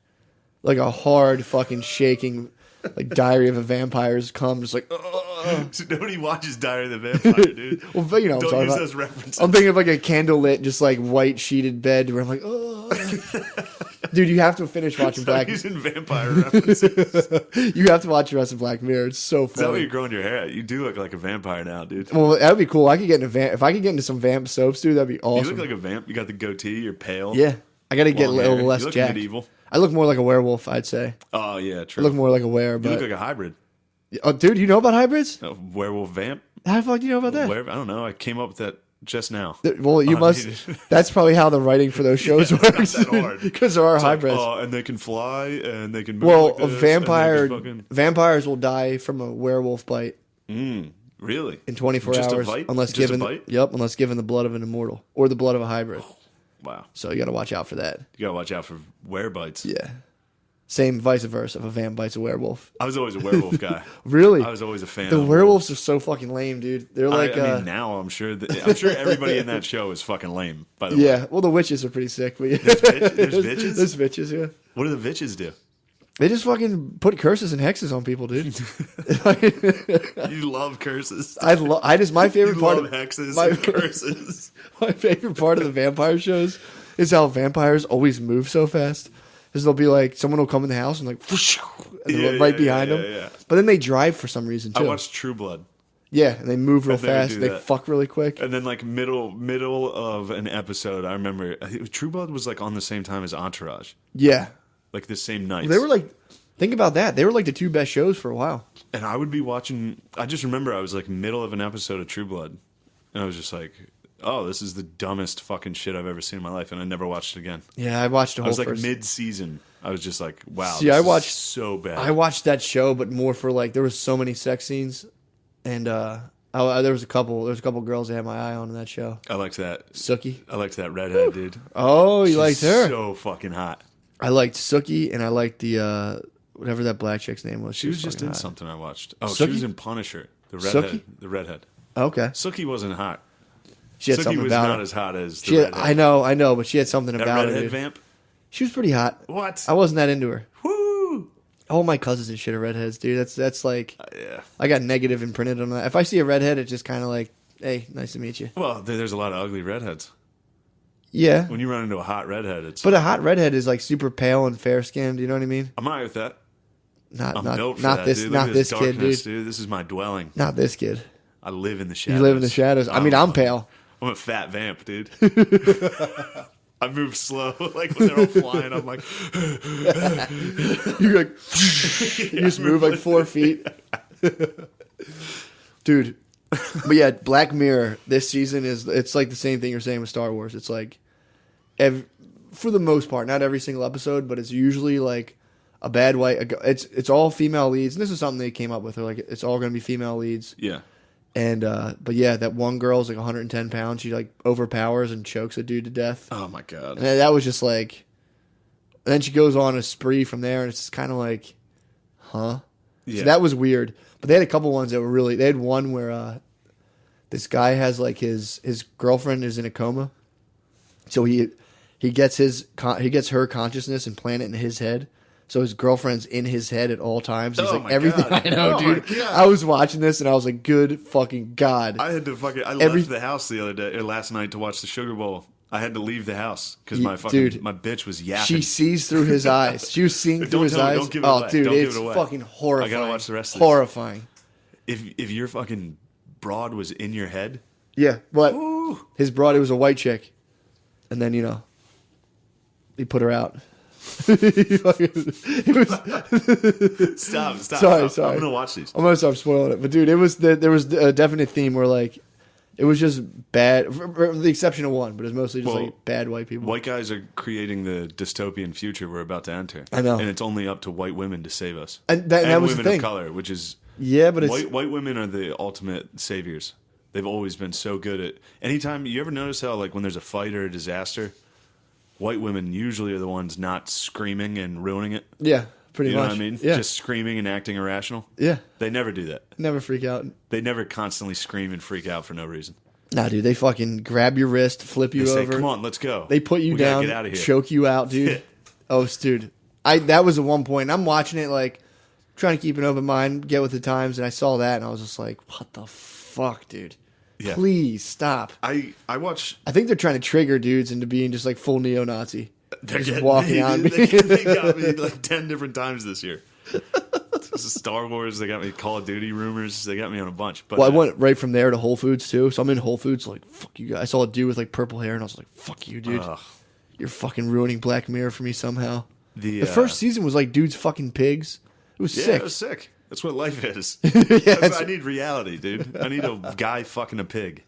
Like a hard fucking shaking, like Diary of a Vampire's come, just like, So nobody watches Diary of the Vampire, dude. Well, you know what I'm Don't talking use about. those references. I'm thinking of like a candlelit, just like white sheeted bed where I'm like, dude, you have to finish watching Stop Black. using vampire references. You have to watch the rest of Black Mirror. It's so Is that why funny. you're growing your hair out? You do look like a vampire now, dude. Well, that would be cool. I could get into if I could get into some vamp soaps, dude. That'd be You awesome. look like a vamp. You got the goatee. You're pale. Yeah, I got to get a Long little hair. less You look jacked. medieval. I look more like a werewolf, I'd say. Oh yeah, I true. look more like a were, You but look like a hybrid. oh, dude, you know about hybrids? A werewolf vamp. How the fuck do you know about that? I don't know. I came up with that just now. Well, you must. That's probably how the writing for those shows Yeah, it's works. not that hard. Because there are It's like, hybrids. oh, and they can fly, and they can move Well, like a this, vampire and they can vampires will die from a werewolf bite really? in 24 Just a hours bite? unless Just a given bite? unless given the blood of an immortal or the blood of a hybrid. Wow. So you got to watch out for that. You gotta watch out for werebites. Yeah. Same vice versa if a vamp bites a werewolf. I was always a werewolf guy. Really? I was always a fan. The of werewolves are so fucking lame, dude. They're like I mean, now I'm sure everybody in that show is fucking lame. By the way, yeah. Well, the witches are pretty sick. But there's bitches. There's witches, yeah. What do the bitches do? They just fucking put curses and hexes on people, dude. You love curses. My favorite You part love of hexes my- and curses. my favorite part of the vampire shows is how vampires always move so fast. Because they'll be like, someone will come in the house and like, and they're right behind them. Yeah. But then they drive for some reason I too. watched True Blood, Yeah, and they move real And they would fast. do They that. fuck really quick. and then like middle of an episode, I remember True Blood was like on the same time as Entourage, Yeah, like the same night. they were like, think about that. They were like the two best shows for a while. And I would be watching. I just remember I was like middle of an episode of True Blood, and I was just like, "Oh, this is the dumbest fucking shit I've ever seen in my life," and I never watched it again. Yeah, I watched the I whole was like first. mid-season. I was just like, "Wow, See, this I is watched- so bad." I watched that show, but more for like there was so many sex scenes, and there was a couple girls I had my eye on in that show. I liked that. Sookie. I liked that redhead dude. Oh, you She's liked her? So fucking hot. I liked Sookie, and I liked the whatever that black chick's name was. She was just fucking in hot. something I watched. Oh, Sookie? she was in Punisher. The redhead. Sookie? The redhead. Okay, Sookie wasn't hot. she had Sookie something was about not her. as hot as the She had, redhead. I know, but she had something That about her. redhead Dude. vamp. She was pretty hot. What? I wasn't that into her. Woo! All my cousins and shit are redheads, dude. That's like Yeah. I got negative imprinted on that. If I see a redhead, it's just kind of like, hey, nice to meet you. Well, there's a lot of ugly redheads. Yeah, When you run into a hot redhead, it's. but a hot redhead is like super pale and fair skinned. You know what I mean? I'm alright with that. Not I'm not built for not that, this dude. Look not at this kid, darkness, dude. This is my dwelling. Not this kid. I live in the shadows. You live in the shadows. I mean, I'm pale. I'm a fat vamp, dude. I move slow, like when they're all flying. I'm like, You're like, you just move like 4 feet, dude. But yeah, Black Mirror this season it's like the same thing you're saying with Star Wars. It's like, for the most part, not every single episode, but it's usually like a bad white. It's all female leads, and this is something they came up with. They're like, it's all going to be female leads. yeah. And but yeah, that one girl's like 110 pounds. She like overpowers and chokes a dude to death. Oh my god. And that was just like. And then she goes on a spree from there, and it's kind of like, huh? Yeah. So that was weird. But they had a couple ones that were really. They had one where this guy has like his girlfriend is in a coma, so he gets her consciousness and plant it in his head. So his girlfriend's in his head at all times. He's like, my everything God. I know, Oh dude. my God. I was watching this and I was like, good fucking God. I left the house the other day, or last night, to watch the Sugar Bowl. I had to leave the house because my bitch was yapping. She sees through his eyes. She was seeing through his eyes. Don't give it away. Dude, don't it's give it away. fucking horrifying. I gotta watch the rest of this. Horrifying. If your fucking broad was in your head, yeah, but ooh. His broad, it was a white chick, and then he put her out. It was Stop. Sorry. I'm gonna watch these. I'm gonna stop spoiling it, but dude, there was a definite theme where like it was just bad, for the exception of one, but it's mostly just like bad white people. White guys are creating the dystopian future we're about to enter. I know, and it's only up to white women to save us, and that was women the thing. of color, which is but white women are the ultimate saviors. They've always been so good at anytime. You ever notice how like when there's a fight or a disaster, white women usually are the ones not screaming and ruining it. Yeah, pretty much. You know what I mean? Yeah. Just screaming and acting irrational. Yeah. They never do that. Never freak out. They never constantly scream and freak out for no reason. Nah, dude, they fucking grab your wrist, flip you They over. say, come on, let's go. They put you down, get out of here. choke you out, dude. Oh, dude. That was at one point. I'm watching it like trying to keep an open mind, get with the times, and I saw that and I was just like, what the fuck, dude? Yeah. Please stop. I watch. I think they're trying to trigger dudes into being just like full neo-Nazi. They're just walking on me. They got me like 10 different times this year. This is Star Wars. They got me Call of Duty rumors. They got me on a bunch. But I went right from there to Whole Foods too. So I'm in Whole Foods like, fuck you guys. I saw a dude with like purple hair and I was like, fuck you, dude. You're fucking ruining Black Mirror for me somehow. The first season was like dudes fucking pigs. It was sick. It was sick. That's what life is. Yeah, I need reality, dude. I need a guy fucking a pig.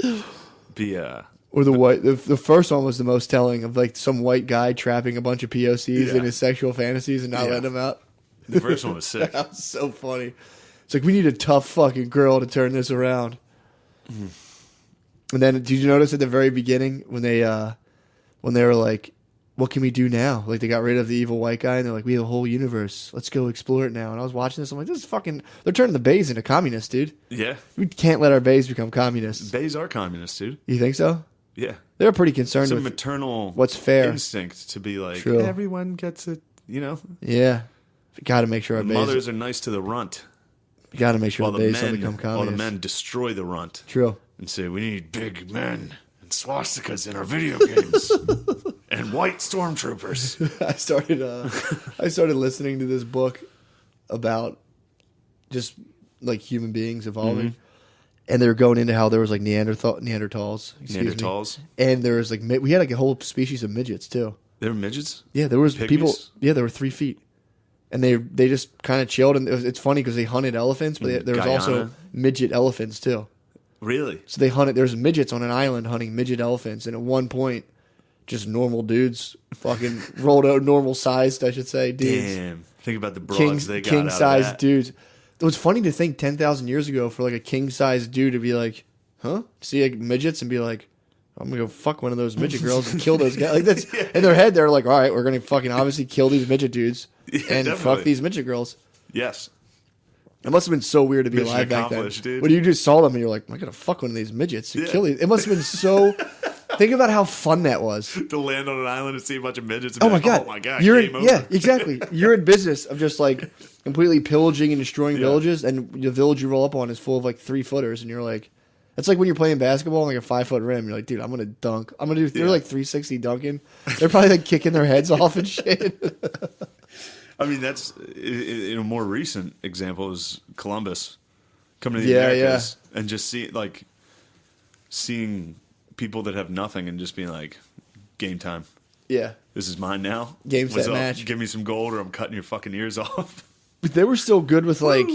Or the first one was the most telling of like some white guy trapping a bunch of POCs in his sexual fantasies and not letting them out. The first one was sick. That was so funny. It's like we need a tough fucking girl to turn this around. And then did you notice at the very beginning when they were like, what can we do now? Like they got rid of the evil white guy and they're like, we have a whole universe. Let's go explore it now. And I was watching this. I'm like, this is fucking. They're turning the Bays into communists, dude. Yeah. We can't let our Bays become communists. Bays are communists, dude. You think so? Yeah. They're pretty concerned with maternal what's fair instinct to be like, True. Everyone gets it, Yeah. Got to make sure our mothers are nice to the runt. You got to make sure the Bays don't become communists. While the men destroy the runt. True. And say, we need big men and swastikas in our video games. And white stormtroopers. I started listening to this book about just like human beings evolving, and they were going into how there was like Neanderthals. And there was like we had like a whole species of midgets too. There were midgets. Yeah, there was Pygmies? people. Yeah, there were 3 feet, and they just kind of chilled. And it's funny because they hunted elephants, but there was also midget elephants too. Really? So they hunted. There's midgets on an island hunting midget elephants, and at one point. Just normal dudes, fucking rolled out, normal sized, I should say, dudes. Damn, think about the broads they got out of that. King-sized dudes. It was funny to think 10,000 years ago for like a king-sized dude to be like, huh? See like midgets and be like, I'm gonna go fuck one of those midget girls and kill those guys. Like that's in their head. They're like, all right, we're gonna fucking obviously kill these midget dudes and fuck these midget girls. Yes. It must have been so weird to be alive back then. Dude. When you just saw them and you're like, I'm gonna fuck one of these midgets and kill these. It must have been so. Think about how fun that was. To land on an island and see a bunch of midgets. And oh my god! Game over. Yeah, exactly. You're in business of just like completely pillaging and destroying villages, and the village you roll up on is full of like 3-footers, and you're like, it's like when you're playing basketball on like a 5-foot rim. You're like, dude, I'm gonna dunk. I'm gonna do. They're like 360 dunking. They're probably like kicking their heads off and shit. I mean, that's in a more recent example is Columbus coming to the Americas and just seeing people that have nothing and just being like, game time. Yeah. This is mine now. Game, set, match. Give me some gold or I'm cutting your fucking ears off. But they were still good with like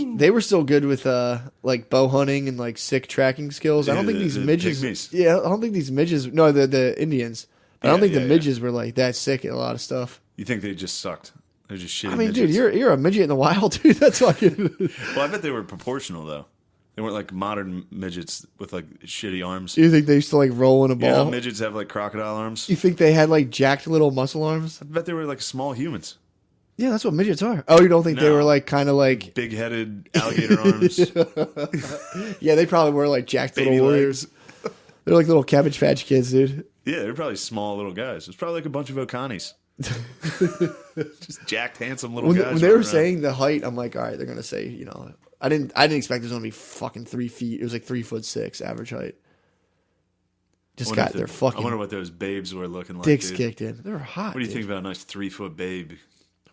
like bow hunting and like sick tracking skills. I don't think these midgets. Pygmies. Yeah, I don't think these midgets. No, the Indians. I don't think the midgets were like that sick at a lot of stuff. You think they just sucked? They're just shitty. I mean, midgets. dude, you're a midget in the wild, dude. That's fucking. Well, I bet they were proportional though. They weren't like modern midgets with like shitty arms. You think they used to like roll in a ball? Yeah, midgets have like crocodile arms. You think they had like jacked little muscle arms? I bet they were like small humans. Yeah, that's what midgets are. Oh, you don't think they were like kind of like big-headed alligator arms? Yeah, they probably were like jacked little warriors. They're like little Cabbage Patch Kids, dude. Yeah, they're probably small little guys. It's probably like a bunch of Okanis. Just jacked, handsome little guys. When they were saying the height, I'm like, all right, they're gonna say, you know, I didn't expect it was gonna be fucking 3 feet. It was like 3'6" average height. Just got their fucking. I wonder what those babes were looking like. Dicks dude. kicked in. They were hot. What do you think about a nice 3-foot babe?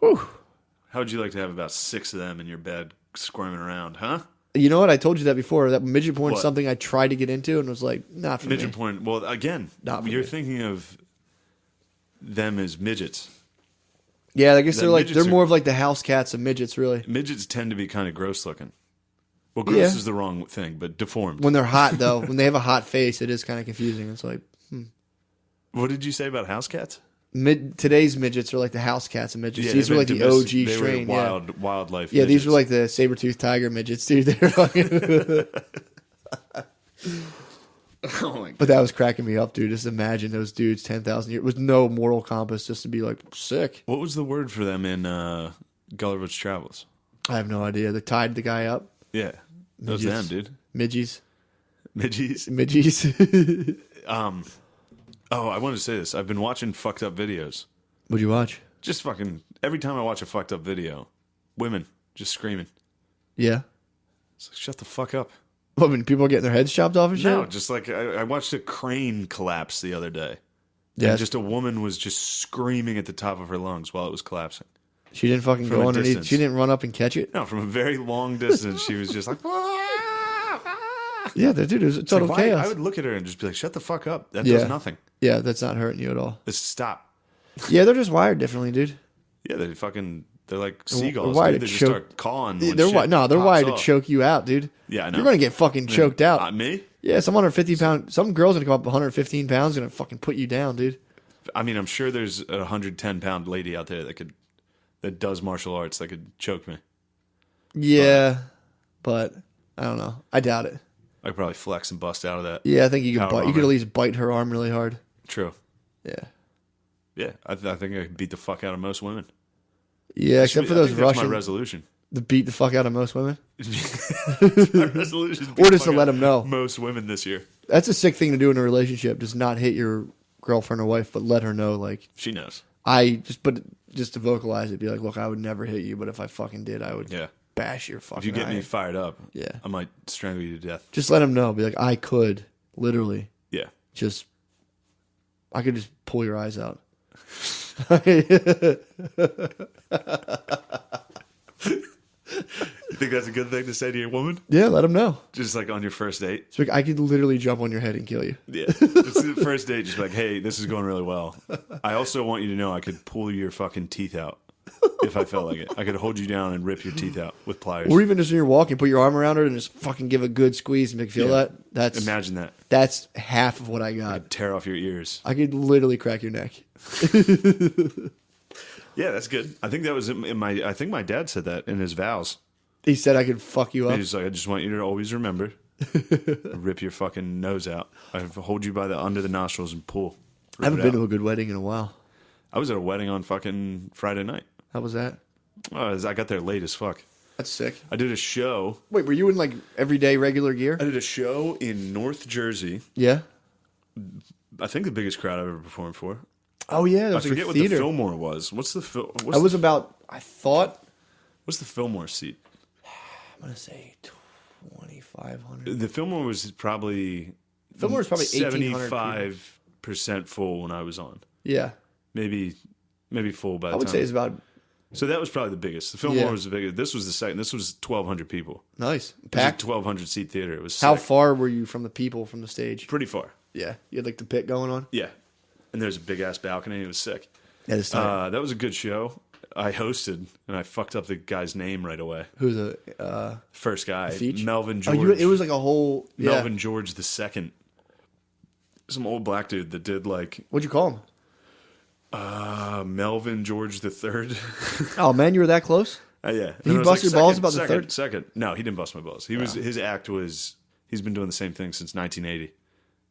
Whew. How would you like to have about 6 of them in your bed squirming around, huh? You know what? I told you that before. That midget porn is something I tried to get into and was like, not for midget me. porn. Well, again, you're thinking of them as midgets. Yeah, I guess they're more of like the house cats of midgets, really. Midgets tend to be kind of gross looking. Well, gross is the wrong thing, but deformed. When they're hot, though, when they have a hot face, it is kind of confusing. It's like, What did you say about house cats? Today's midgets are like the house cats of midgets. Yeah, these were like the OG they strain. Were wildlife. Yeah, midgets. these were like the saber-toothed tiger midgets, dude. They were like Oh my God. But that was cracking me up, dude. Just imagine those dudes 10,000 years with no moral compass, just to be like sick. What was the word for them in Gulliver's Travels? I have no idea. They tied the guy up. Yeah, those them, dude. Midgies. Oh, I wanted to say this. I've been watching fucked up videos. What'd you watch? Just fucking every time I watch a fucked up video, women just screaming. Yeah. It's like, shut the fuck up. What, when people are getting their heads chopped off and shit? No, just like I watched a crane collapse the other day. Yeah. And just a woman was just screaming at the top of her lungs while it was collapsing. She didn't fucking go underneath. Distance. She didn't run up and catch it? No, from a very long distance, she was just like, yeah, dude, it was total chaos. I would look at her and just be like, shut the fuck up. That does nothing. Yeah, that's not hurting you at all. Just stop. Yeah, they're just wired differently, dude. Yeah, they're like seagulls. Wired They to just choke. start cawing. They're wired to choke you out, dude. Yeah, I know. You're gonna get fucking choked out. Me? Yeah, some girl's gonna come up 115 pounds, gonna fucking put you down, dude. I mean, I'm sure there's a 110-pound lady out there that does martial arts that could choke me. Yeah, but I don't know. I doubt it. I could probably flex and bust out of that. Yeah, I think you could power bite. You could at least bite her arm really hard. True. Yeah. Yeah, I think I could beat the fuck out of most women. Yeah, except for those Russian. That's my resolution. To beat the fuck out of most women. My resolution. Or just to let them know. Most women this year. That's a sick thing to do in a relationship. Just not hit your girlfriend or wife, but let her know, like, she knows. Just to vocalize it, be like, look, I would never hit you, but if I fucking did, I would bash your fucking If you get eye. me fired up, Yeah. I might strangle you to death. Just let him know. Be like, I could, literally. Yeah. I could just pull your eyes out. You think that's a good thing to say to your woman? Yeah, let him know. Just like on your first date? It's like, I could literally jump on your head and kill you. Yeah. Just the first date, just be like, hey, this is going really well. I also want you to know I could pull your fucking teeth out if I felt like it. I could hold you down and rip your teeth out with pliers. Or even just when you're walking, put your arm around her and just fucking give a good squeeze and make you feel that. Imagine that. That's half of what I got. I'd tear off your ears. I could literally crack your neck. Yeah, that's good. I think that was I think my dad said that in his vows. He said I could fuck you up. He's like, I just want you to always remember, rip your fucking nose out. I hold you by under the nostrils and pull. I haven't been to a good wedding in a while. I was at a wedding on fucking Friday night. How was that? I got there late as fuck. That's sick. I did a show. Wait, were you in like everyday regular gear? I did a show in North Jersey. Yeah. I think the biggest crowd I've ever performed for. Oh yeah, I forget what the Fillmore was. What's the I thought. What's the Fillmore seat? I'm gonna say 2,500. The Fillmore was probably 75% full when I was on. Yeah. Maybe full by the time. I would say it's about. So that was probably the biggest. The Fillmore was the biggest. This was the second. This was 1,200 people. Nice. Packed. 1,200 seat theater. It was sick. How far were you from the people from the stage? Pretty far. Yeah. You had like the pit going on? Yeah. And there's a big ass balcony. It was sick. That is tight. That was a good show. I hosted and I fucked up the guy's name right away. Who's the first guy? Feach? Melvin George. Oh, it was like a whole Melvin George the second. Some old black dude that did like. What'd you call him? Melvin George the third. Oh man, you were that close? Yeah. Did he bust your balls about the third? Second. No, he didn't bust my balls. His act was he's been doing the same thing since 1980.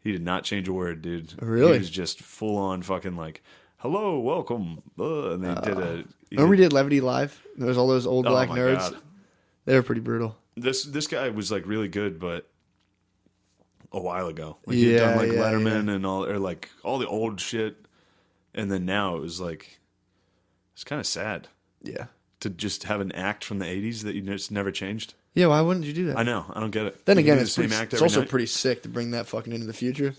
He did not change a word, dude. Really? He was just full on fucking like, hello, welcome. And they did a. Remember we did Levity Live? There was all those old black nerds. God. They were pretty brutal. This guy was like really good, but a while ago. Like he had done like Letterman and all the old shit, and then now it was like It's kind of sad. Yeah. To just have an act from the 80s that you just never changed. Yeah, why wouldn't you do that? I know. I don't get it. Then again, it's also pretty sick to bring that fucking into the future.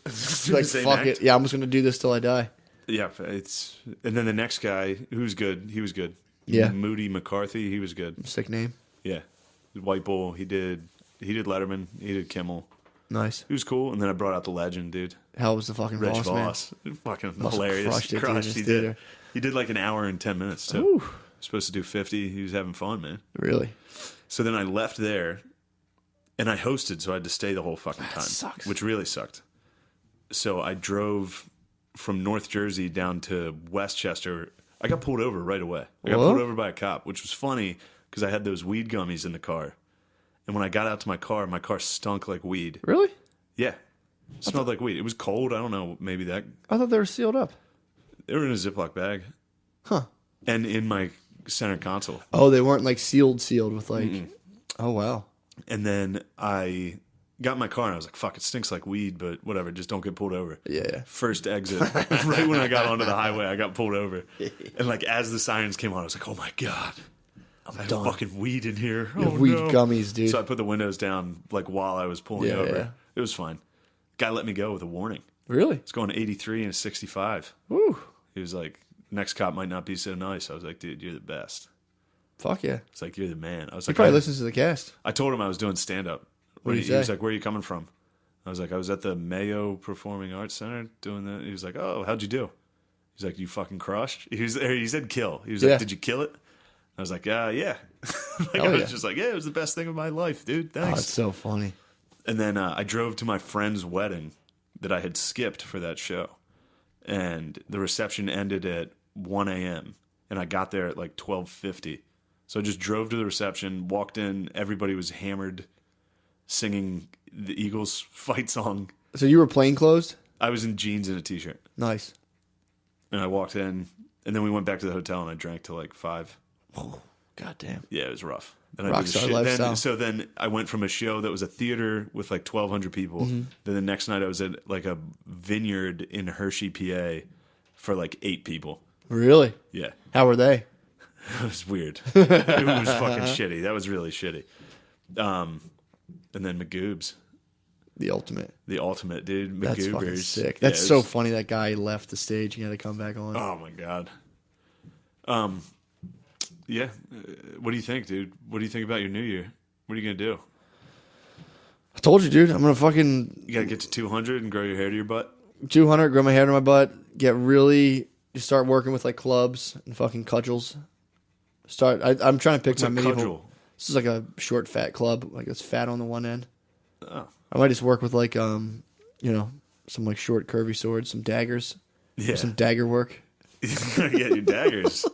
Like, fuck it. Yeah, I'm just going to do this till I die. Yeah, and then the next guy, who's good, he was good. Yeah. Moody McCarthy, he was good. Sick name. Yeah. White Bull, he did Letterman, he did Kimmel. Nice. He was cool, and then I brought out the legend, dude. Hell was the fucking Reg Voss, man. Fucking Must hilarious. Crushed it. He did like an hour and 10 minutes, too. Ooh. Supposed to do 50. He was having fun, man. Really? So then I left there, and I hosted, so I had to stay the whole fucking time. Sucks. Which really sucked. So I drove from North Jersey down to Westchester. I got pulled over right away. I got pulled over by a cop, which was funny because I had those weed gummies in the car. And when I got out to my car stunk like weed. Really? Yeah. It smelled like weed. It was cold. I don't know. Maybe that. I thought they were sealed up. They were in a Ziploc bag. Huh. And in my center console. Oh, they weren't like sealed with like. Mm-mm. Oh, wow. And then I got in my car and I was like, fuck, it stinks like weed, but whatever, just don't get pulled over. Yeah. First exit. Right when I got onto the highway, I got pulled over. And like as the sirens came on, I was like, oh my God. I have fucking weed in here. Oh, weed gummies, dude. So I put the windows down like while I was pulling over. Yeah. It was fine. Guy let me go with a warning. Really? It's going 83 and 65. Woo. He was like, next cop might not be so nice. I was like, dude, you're the best. Fuck yeah. It's like, you're the man. I was he like, probably listens to the cast. I told him I was doing stand-up. What did he say? He was like, where are you coming from? I was like, I was at the Mayo Performing Arts Center doing that. He was like, oh, how'd you do? He's like, you fucking crushed? He said kill. He was like, did you kill it? I was like, yeah. I was just like, yeah, it was the best thing of my life, dude. Thanks. Oh, that's so funny. And then I drove to my friend's wedding that I had skipped for that show. And the reception ended at 1 a.m. And I got there at like 12:50. So I just drove to the reception, walked in. Everybody was hammered, singing the Eagles fight song. So you were plainclothes? I was in jeans and a T-shirt. Nice. And I walked in, and then we went back to the hotel, and I drank till like 5. Oh, goddamn. Yeah, it was rough. Then Rockstar lifestyle. Then I went from a show that was a theater with like 1,200 people. Mm-hmm. Then the next night I was at like a vineyard in Hershey, PA for like 8 people. Really? Yeah. How were they? It was weird. It was fucking shitty. That was really shitty. And then Magoobs. The ultimate, dude. That's fucking sick. That's so funny. That guy left the stage. He had to come back on. Oh my God. Yeah. What do you think, dude? What do you think about your new year? What are you gonna do? I told you, dude. I'm gonna fucking. You gotta get to 200 and grow your hair to your butt. 200, grow my hair to my butt. Just start working with like clubs and fucking cudgels. I'm trying to pick my medieval. This is like a short, fat club. Like it's fat on the one end. Oh. I might just work with like some like short, curvy swords, some daggers. Yeah. Some dagger work. You gotta get your daggers.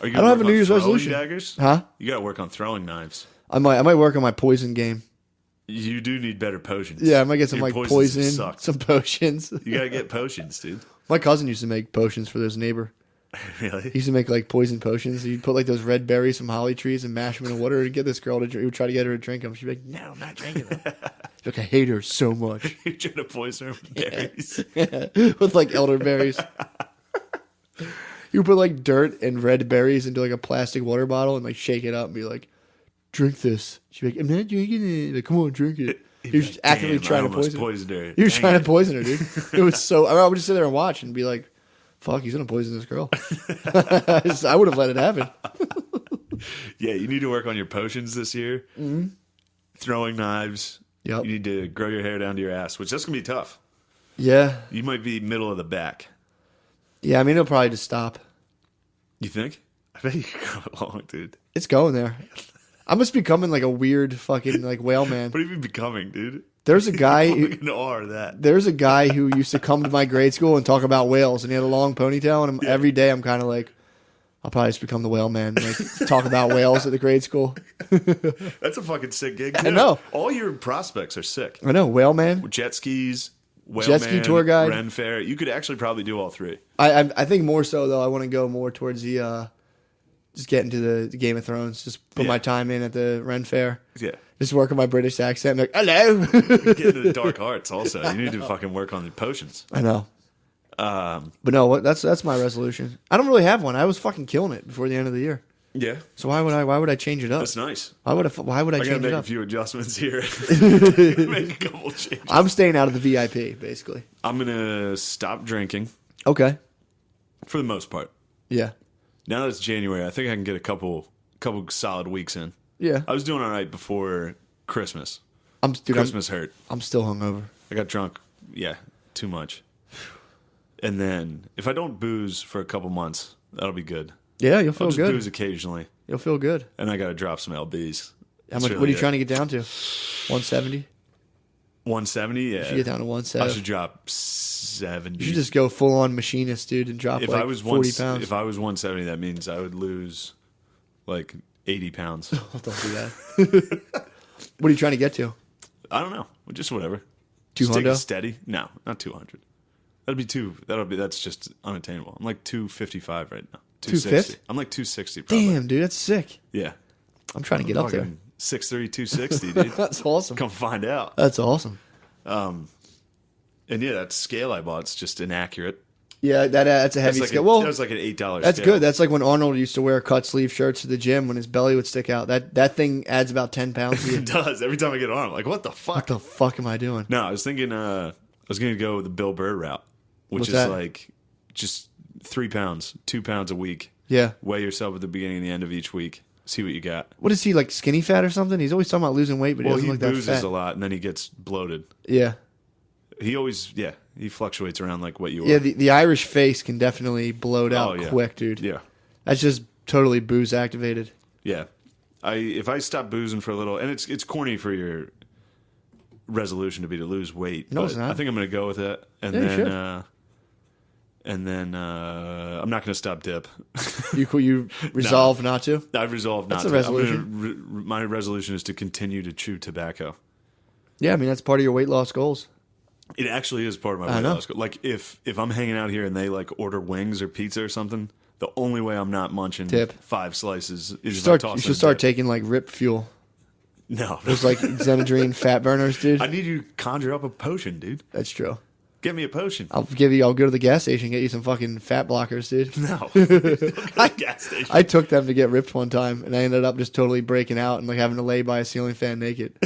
I don't have a New Year's resolution. Daggers? Huh? You gotta work on throwing knives. I might work on my poison game. You do need better potions. Yeah, I might get some like poison, some potions. You gotta get potions, dude. My cousin used to make potions for his neighbor. Really? He used to make like poison potions. He'd put like those red berries from holly trees and mash them in water and get this girl to drink. He would try to get her to drink them. She'd be like, no, I'm not drinking them. She'd be like, I hate her so much. You're trying to poison her with berries. With like elderberries. You put like dirt and red berries into like a plastic water bottle and like shake it up and be like, drink this. She'd be like, I'm not drinking it. Like, come on, drink it. He was actively trying to poison her. He was trying to poison her, dude. It was so. I would just sit there and watch and be like, fuck, he's gonna poison this girl. I would have let it happen. Yeah, you need to work on your potions this year. Mm-hmm. Throwing knives. Yep. You need to grow your hair down to your ass, which that's gonna be tough. Yeah. You might be middle of the back. Yeah, I mean it'll probably just stop. You think? I bet you can go along, dude. It's going there. I'm just becoming like a weird fucking like whale man. What are you becoming, dude? There's a guy There's a guy who used to come to my grade school and talk about whales, and he had a long ponytail, and every day I'm kind of like, I'll probably just become the whale man, like talk about whales at the grade school. That's a fucking sick gig, too. I know. All your prospects are sick. I know, whale man. Jet skis, jet ski tour guide, Ren Fair. You could actually probably do all 3. I think more so, though, I want to go more towards the, just get into the Game of Thrones, just put my time in at the Ren Fair. Yeah. Just work on my British accent. Like, hello. Get into the dark arts also. You need to fucking work on the potions. I know. But no, that's my resolution. I don't really have one. I was fucking killing it before the end of the year. Yeah. So why would I change it up? That's nice. Why would I change it up? I gotta make a few adjustments here. Make a couple changes. I'm staying out of the VIP, basically. I'm gonna stop drinking. Okay. For the most part. Yeah. Now that it's January, I think I can get a couple solid weeks in. Yeah. I was doing all right before Christmas. Christmas hurt. I'm still hungover. I got drunk. Yeah, too much. And then if I don't booze for a couple months, that'll be good. Yeah, you'll feel I'll just good. booze occasionally. You'll feel good. And I got to drop some LBs. How much? Really, what are you trying to get down to? 170. 170. Yeah. You should get down to 170. I should drop 70. You should just go full on machinist, dude, and drop 40 pounds. If I was 170, that means I would lose like 80 pounds. Don't do that. What are you trying to get to? I don't know. Just whatever. 200? Just take it steady. No, not 200. That's just unattainable. I'm like 255 right now. 260. I'm like 260 probably. Damn, dude, that's sick. Yeah. I'm trying to get up there. 6'3", 260, dude. That's awesome. Come find out. That's awesome. And yeah, that scale I bought's just inaccurate. Yeah, that's a heavy scale. That was like an $8 That's scale. good. That's like when Arnold used to wear cut sleeve shirts to the gym when his belly would stick out. That thing adds about 10 pounds to you. It does. Every time I get on, I'm like, what the fuck? What the fuck am I doing? No, I was thinking I was going to go the Bill Burr route, which What's is that? like just 3 pounds, 2 pounds a week. Yeah. Weigh yourself at the beginning and the end of each week. See what you got. What is he, like skinny fat or something? He's always talking about losing weight, but he doesn't look that fat. He boozes a lot and then he gets bloated. Yeah. He fluctuates around like what you are. Yeah, the Irish face can definitely bloat out quick, dude. Yeah. That's just totally booze activated. Yeah. If I stop boozing for a little, and it's corny for your resolution to lose weight. No, but it's not. I think I'm going to go with it, and then I'm not going to stop dip. You resolve not to? I've resolved not to. That's a resolution. My resolution is to continue to chew tobacco. Yeah, I mean that's part of your weight loss goals. It actually is part of my weight loss goal. Like if I'm hanging out here and they like order wings or pizza or something, the only way I'm not munching 5 slices is if I toss You should start taking like Rip Fuel. No. Those like Xenadrine fat burners, dude. I need you to conjure up a potion, dude. That's true. Get me a potion. I'll go to the gas station and get you some fucking fat blockers, dude. No. Don't gas station. I took them to get ripped one time, and I ended up just totally breaking out and like having to lay by a ceiling fan naked.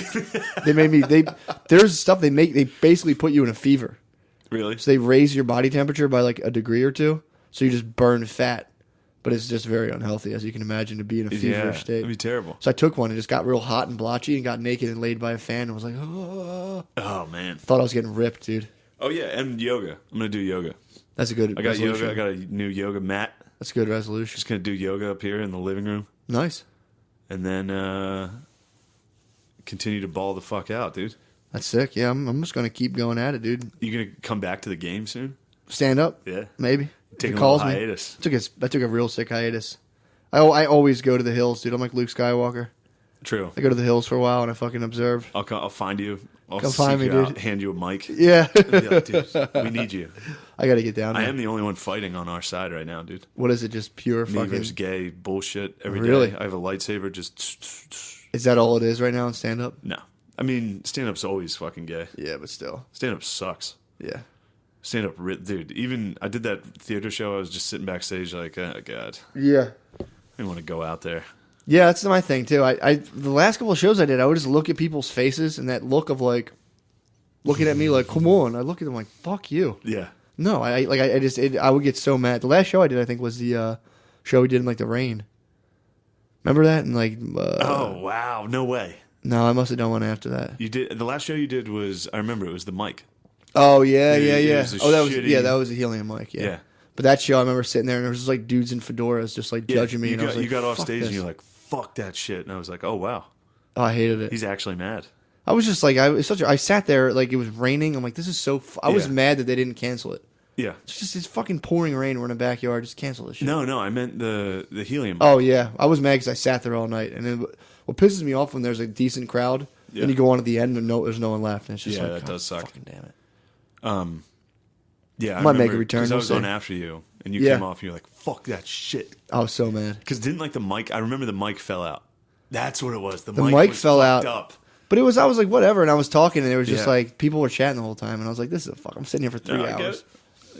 There's stuff they basically put you in a fever. Really? So they raise your body temperature by like a degree or two, so you just burn fat. But it's just very unhealthy, as you can imagine, to be in a feverish state. That'd be terrible. So I took one and just got real hot and blotchy and got naked and laid by a fan and was like, oh. Oh, man. Thought I was getting ripped, dude. Oh, yeah, and yoga. I'm going to do yoga. That's a good resolution. I got a new yoga mat. That's a good resolution. Just going to do yoga up here in the living room. Nice. And then continue to ball the fuck out, dude. That's sick. Yeah, I'm just going to keep going at it, dude. You going to come back to the game soon? Stand up? Yeah. Maybe. Take a little hiatus. I took a real sick hiatus. I always go to the hills, dude. I'm like Luke Skywalker. True. I go to the hills for a while and I fucking observe. I'll find you. Come find me, dude. Hand you a mic. Yeah. Be like, dude, we need you. I got to get down there. I am the only one fighting on our side right now, dude. What is it? Just pure Me fucking... versus gay bullshit every day. Really? I have a lightsaber just... Is that all it is right now in stand-up? No. I mean, stand-up's always fucking gay. Yeah, but still. Stand-up sucks. Yeah. Stand-up... Dude, even... I did that theater show. I was just sitting backstage like, oh, God. Yeah. I didn't want to go out there. Yeah, that's my thing, too. The last couple of shows I did, I would just look at people's faces and that look of, like... Looking at me like, come on. I look at them like, fuck you. Yeah. No, I would get so mad. The last show I did, I think, was the show we did in like the rain. Remember that? And like, oh wow, no way. No, I must have done one after that. You did the last show you did was I remember it was the mic. Oh yeah. That was a helium mic. Yeah. But that show, I remember sitting there and there was just like dudes in fedoras just like judging me. You got off stage and you're like, fuck that shit, and I was like, oh wow. Oh, I hated it. He's actually mad. I was just like, I sat there like it was raining. I'm like, this is so. I was mad that they didn't cancel it. Yeah, it's fucking pouring rain. We're in a backyard. Just cancel this shit. No, I meant the helium. Oh yeah, I was mad because I sat there all night. And then what pisses me off when there's a decent crowd, and you go on at the end and there's no one left, and it's just like, that does suck. Fucking damn it. Yeah, I might make a return. Because I was on after you, and you came off, and you're like, fuck that shit. I was so mad because didn't like the mic. I remember the mic fell out. That's what it was. The mic fell out. Up. But I was like, whatever, and I was talking, and it was just like, people were chatting the whole time, and I was like, this is I'm sitting here for 3 hours.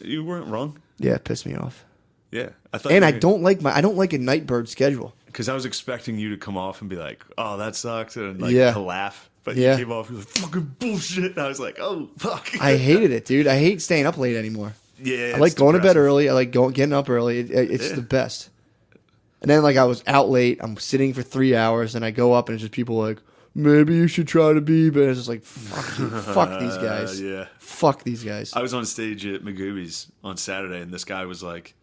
You weren't wrong. Yeah, it pissed me off. Yeah, I thought. And I don't like a Nightbird schedule. Because I was expecting you to come off and be like, "Oh, that sucked," and like to laugh. But you came off, you were like, "Fucking bullshit." And I was like, "Oh, fuck." I hated it, dude. I hate staying up late anymore. Yeah, I like going to bed early. I like getting up early. It's the best. And then like I was out late. I'm sitting for 3 hours, and I go up, and it's just people like, maybe you should try to be. But it's just like, fuck you, fuck these guys. Yeah, fuck these guys. I was on stage at Magooby's on Saturday, and this guy was like,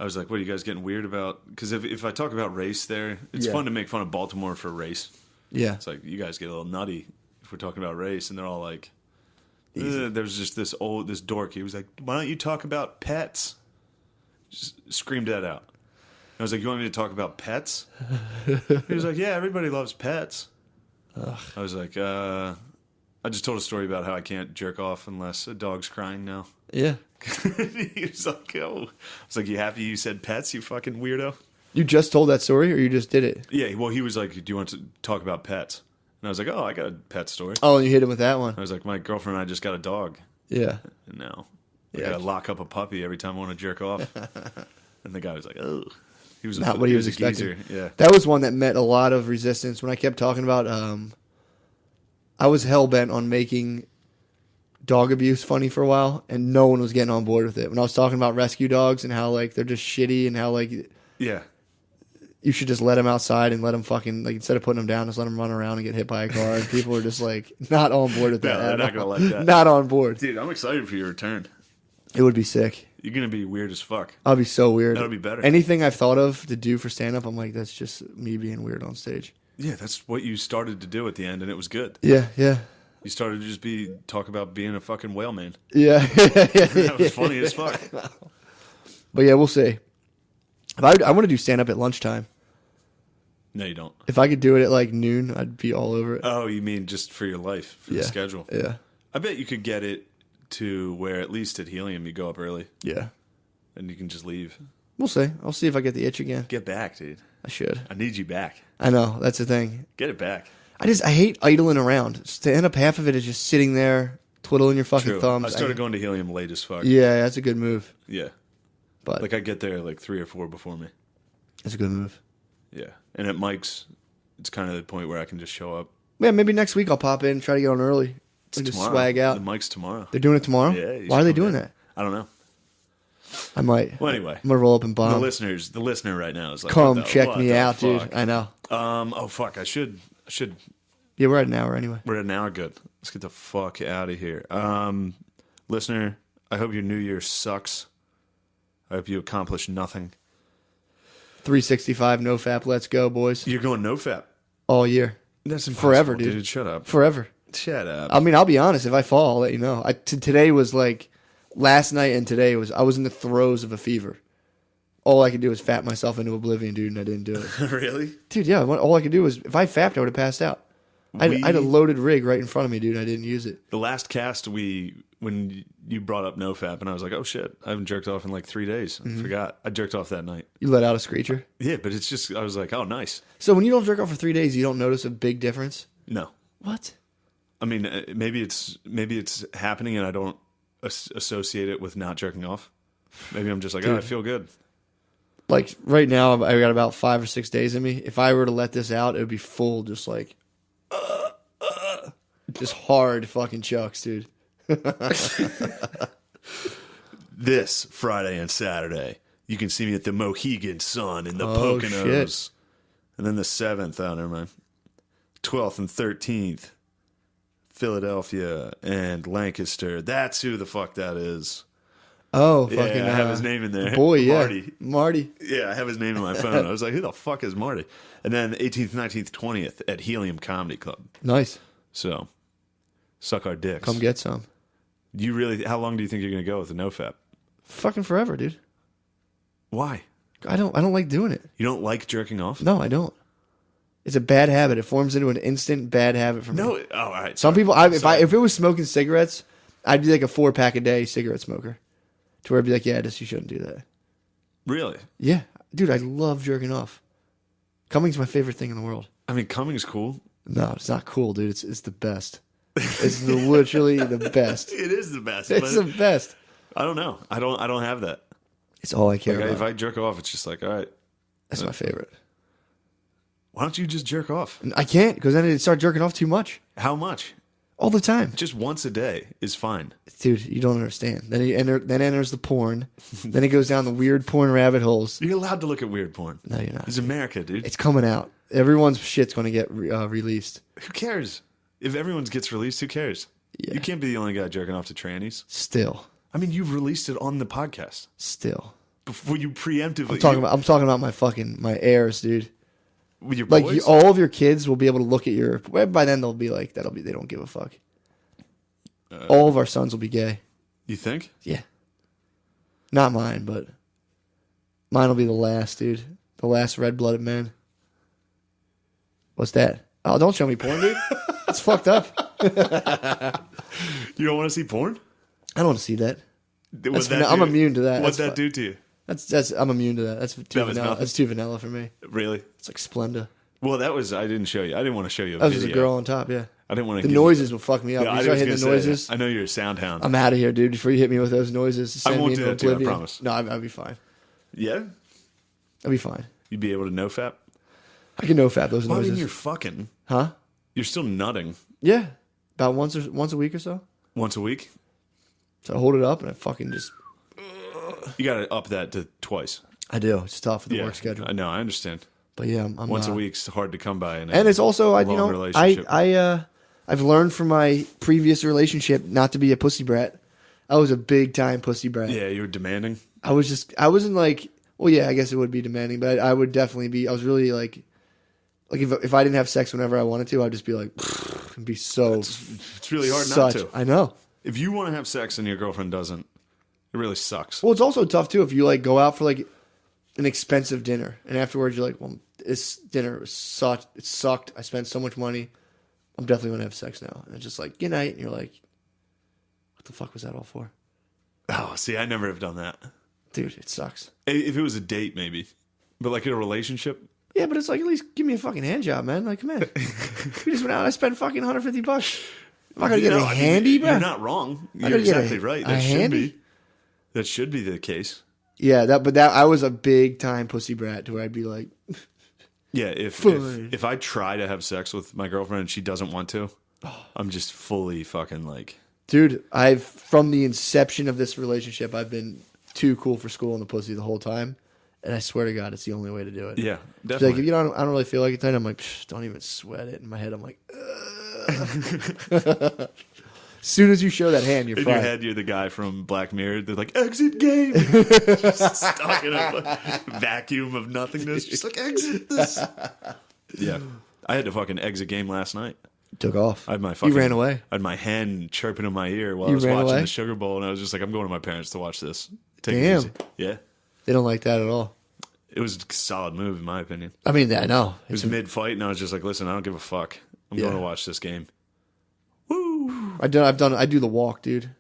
I was like, "What are you guys getting weird about?" Because if I talk about race there, it's fun to make fun of Baltimore for race. Yeah, it's like you guys get a little nutty if we're talking about race, and they're all like, "There's just this dork." He was like, "Why don't you talk about pets?" Just screamed that out. I was like, "You want me to talk about pets?" He was like, "Yeah, everybody loves pets." Ugh. I was like, I just told a story about how I can't jerk off unless a dog's crying now. Yeah. He was like, "Oh," I was like, "You happy you said pets, you fucking weirdo?" You just told that story, or you just did it? Yeah. Well, he was like, "Do you want to talk about pets?" And I was like, "Oh, I got a pet story." Oh, and you hit him with that one. I was like, "My girlfriend and I just got a dog." Yeah. And now I gotta lock up a puppy every time I want to jerk off. And the guy was like, "Oh." He was not what he was expecting. Yeah. That was one that met a lot of resistance when I kept talking about. I was hell bent on making dog abuse funny for a while, and no one was getting on board with it. When I was talking about rescue dogs and how like they're just shitty and how like you should just let them outside and let them fucking like instead of putting them down, just let them run around and get hit by a car. And people were just like not on board with that. No, they're not gonna like that. Not on board, dude. I'm excited for your return. It would be sick. You're going to be weird as fuck. I'll be so weird. That'll be better. Anything I've thought of to do for stand-up, I'm like, that's just me being weird on stage. Yeah, that's what you started to do at the end, and it was good. Yeah, yeah. You started to just talk about being a fucking whale man. Yeah. That was funny as fuck. But yeah, we'll see. I want to do stand-up at lunchtime. No, you don't. If I could do it at like noon, I'd be all over it. Oh, you mean just for your life, for the schedule? Yeah. I bet you could get it to where at least at Helium you go up early. Yeah. And you can just leave. We'll see. I'll see if I get the itch again. Get back, dude. I should. I need you back. I know. That's the thing. Get it back. I hate idling around. To end up half of it is just sitting there, twiddling your fucking thumbs. I started going to Helium late as fuck. Yeah, that's a good move. Yeah. But like I get there like 3 or 4 before me. That's a good move. Yeah. And at Mike's, it's kind of the point where I can just show up. Yeah, maybe next week I'll pop in, try to get on early. And just swag out. The Mike's tomorrow. They're doing it tomorrow? Yeah. Why are they doing that? I don't know. I might. Well, anyway. I'm going to roll up and bomb. The listener right now is like, come check me out, dude. I know. Oh, fuck. I should. Yeah, we're at an hour anyway. We're at an hour. Good. Let's get the fuck out of here. Listener, I hope your new year sucks. I hope you accomplish nothing. 365 NoFap. Let's go, boys. You're going NoFap all year. That's impossible, forever, dude. Shut up. Forever. Shut up. I mean, I'll be honest. If I fall, I'll let you know. Today was like last night, and today was I was in the throes of a fever. All I could do was fap myself into oblivion, dude, and I didn't do it. Really, dude? Yeah. All I could do was if I fapped, I would have passed out. I had a loaded rig right in front of me, dude. And I didn't use it. The last cast when you brought up NoFap, and I was like, oh shit, I haven't jerked off in like 3 days. I forgot. I jerked off that night. You let out a screecher? Yeah, but it's just I was like, oh nice. So when you don't jerk off for 3 days, you don't notice a big difference? No. What? I mean, maybe it's happening, and I don't associate it with not jerking off. Maybe I'm just like, dude, oh, I feel good. Like right now, I got about 5 or 6 days in me. If I were to let this out, it would be full, just like, just hard fucking chucks, dude. This Friday and Saturday, you can see me at the Mohegan Sun in the Poconos. Shit. And then the 7th, oh, never mind. 12th and 13th, Philadelphia and Lancaster. That's who the fuck that is. Oh, fucking. Yeah, I have his name in there. Boy, Marty. Yeah. Marty. Yeah, I have his name in my phone. I was like, who the fuck is Marty? And then 18th, 19th, 20th at Helium Comedy Club. Nice. So, suck our dicks. Come get some. How long do you think you're going to go with the NoFap? Fucking forever, dude. Why? I don't like doing it. You don't like jerking off? No, I don't. It's a bad habit. It forms into an instant bad habit for me. No, all right. Some people, if it was smoking cigarettes, I'd be like a 4-pack a day cigarette smoker. To where I'd be like, yeah, you shouldn't do that. Really? Yeah. Dude, I love jerking off. Cumming's my favorite thing in the world. I mean, Cumming's cool. No, it's not cool, dude. It's the best. It's literally the best. It is the best. It's the best. I don't know. I don't have that. It's all I care Like, about. if I jerk off, it's just like, all right. That's my favorite. Why don't you just jerk off? I can't, because then it'd start jerking off too much. How much? All the time. Just once a day is fine. Dude, you don't understand. Then enters the porn. Then it goes down the weird porn rabbit holes. You're allowed to look at weird porn. No, you're not. It's America, dude. It's coming out. Everyone's shit's going to get released. Who cares? If everyone's gets released, who cares? Yeah. You can't be the only guy jerking off to trannies. Still. I mean, you've released it on the podcast. Still. Before you preemptively... I'm talking about my heirs, dude. With your like boys? All of your kids will be able to look at your... By then they'll be like, they don't give a fuck. All of our sons will be gay. You think? Yeah. Not mine, but mine will be the last, dude. The last red-blooded man. What's that? Oh, don't show me porn, dude. It's fucked up. You don't want to see porn? I don't want to see that. I'm immune to that. What'd that do to you? I'm immune to that. That's too vanilla. That's too vanilla for me. Really? It's like Splenda. Well, I didn't show you. I didn't want to show you a video. video. That was a girl on top, yeah. I didn't want to. The noises will fuck me up. Yeah, you start hitting the noises. I know you're a sound hound. I'm out of here, dude. Before you hit me with those noises, I won't do that to you, I promise. No, I'll be fine. Yeah? I'll be fine. You'd be able to no-fap? I can no-fap those noises. I mean, you're fucking. Huh? You're still nutting. Yeah. About once a week or so. Once a week? So I hold it up and I fucking just... You got to up that to twice. I do. It's tough with the work schedule. I know. I understand. But yeah, I'm once a week's hard to come by. And it's also, I've learned from my previous relationship not to be a pussy brat. I was a big time pussy brat. Yeah, you were demanding. I wasn't like, well, yeah, I guess it would be demanding, but I would definitely be. I was really like if I didn't have sex whenever I wanted to, I'd just be like, and be so. It's really hard not to. I know. If you want to have sex and your girlfriend doesn't, it really sucks. Well, it's also tough too if you like go out for like an expensive dinner and afterwards you're like, well, this dinner sucked. It sucked. I spent so much money. I'm definitely going to have sex now. And it's just like, good night. And you're like, what the fuck was that all for? Oh, see, I never have done that. Dude, it sucks. If it was a date, maybe. But like in a relationship? Yeah, but it's like, at least give me a fucking hand job, man. Like, come on. We just went out. I spent fucking $150. I'm not going to get a handy, bro. You're not wrong. You're exactly right. That should be the case. Yeah, I was a big time pussy brat to where I'd be like... Yeah, if I try to have sex with my girlfriend and she doesn't want to, I'm just fully fucking like... Dude, from the inception of this relationship, I've been too cool for school in the pussy the whole time. And I swear to God, it's the only way to do it. Yeah, definitely. Like, I don't really feel like it tonight. I'm like, don't even sweat it. In my head, I'm like, ugh. As soon as you show that hand, you're fine. In your head, you're the guy from Black Mirror. They're like, exit game. Just stuck in a vacuum of nothingness. Just like, exit this. Yeah. I had to fucking exit game last night. Took off. I had you ran away. I had my hand chirping in my ear while I was watching the Sugar Bowl, and I was just like, I'm going to my parents to watch this. Take it easy. Yeah. They don't like that at all. It was a solid move, in my opinion. I mean, I know. It was mid-fight, and I was just like, listen, I don't give a fuck. I'm going to watch this game. Woo! I do the walk, dude.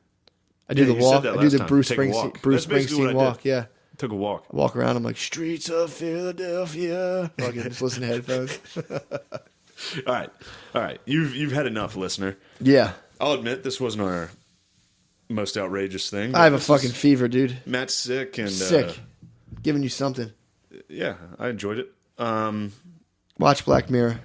I do the walk. I do the Bruce Springsteen walk. Yeah. Took a walk. I walk around. I'm like, streets of Philadelphia. Fucking just listen to headphones. All right. You've had enough, listener. Yeah. I'll admit this wasn't our most outrageous thing. I have a fucking fever, dude. Matt's sick and sick. Giving you something. Yeah, I enjoyed it. Watch Black Mirror.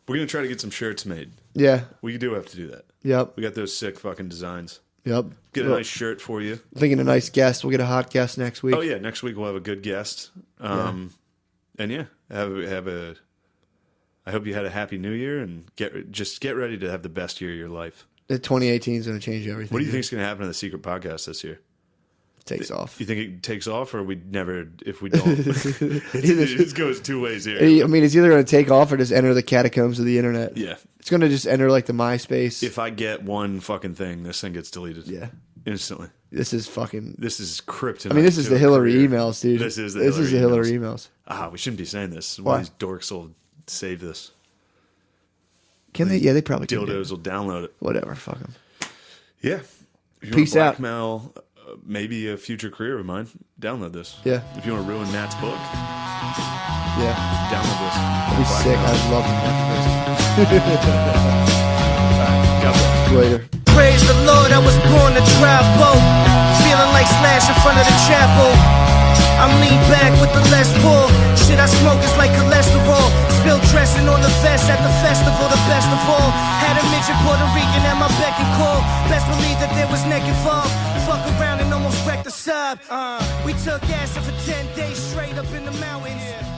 We're gonna try to get some shirts made. Yeah. We do have to do that. Yep. We got those sick fucking designs. Yep. Get a nice shirt for you. Thinking a nice guest. We'll get a hot guest next week. Oh yeah, next week we'll have a good guest. And yeah, have a. I hope you had a happy New Year and get ready to have the best year of your life. 2018 is going to change everything. What do you think is going to happen to the secret podcast this year? Takes off. You think it takes off, or we never? If we don't, it just goes two ways here. I mean, it's either going to take off or just enter the catacombs of the internet. Yeah, it's going to just enter like the MySpace. If I get one fucking thing, this thing gets deleted. Yeah, instantly. This is kryptonite. I mean, this is the Hillary career. emails, dude. This is the Hillary emails. We shouldn't be saying this. Why? One of these dorks will save this. Can they? Yeah, they probably can. Dildos will download it. Whatever, fuck them. Yeah. Peace out. Blackmail, maybe a future career of mine. Download this. Yeah. If you want to ruin Matt's book. Yeah. Download this. That'd be sick. I'd love to. All right. God bless. Later. Praise the Lord, I was born to travel. Feeling like slash in front of the chapel. I'm lean back with the less pull. Shit I smoke is like cholesterol. Spilled dressing on the vest at the festival, the best of all. Had a midget Puerto Rican at my beck and call. Best believe that there was neck involved. Fuck around and almost wrecked the sub. We took acid for 10 days straight up in the mountains.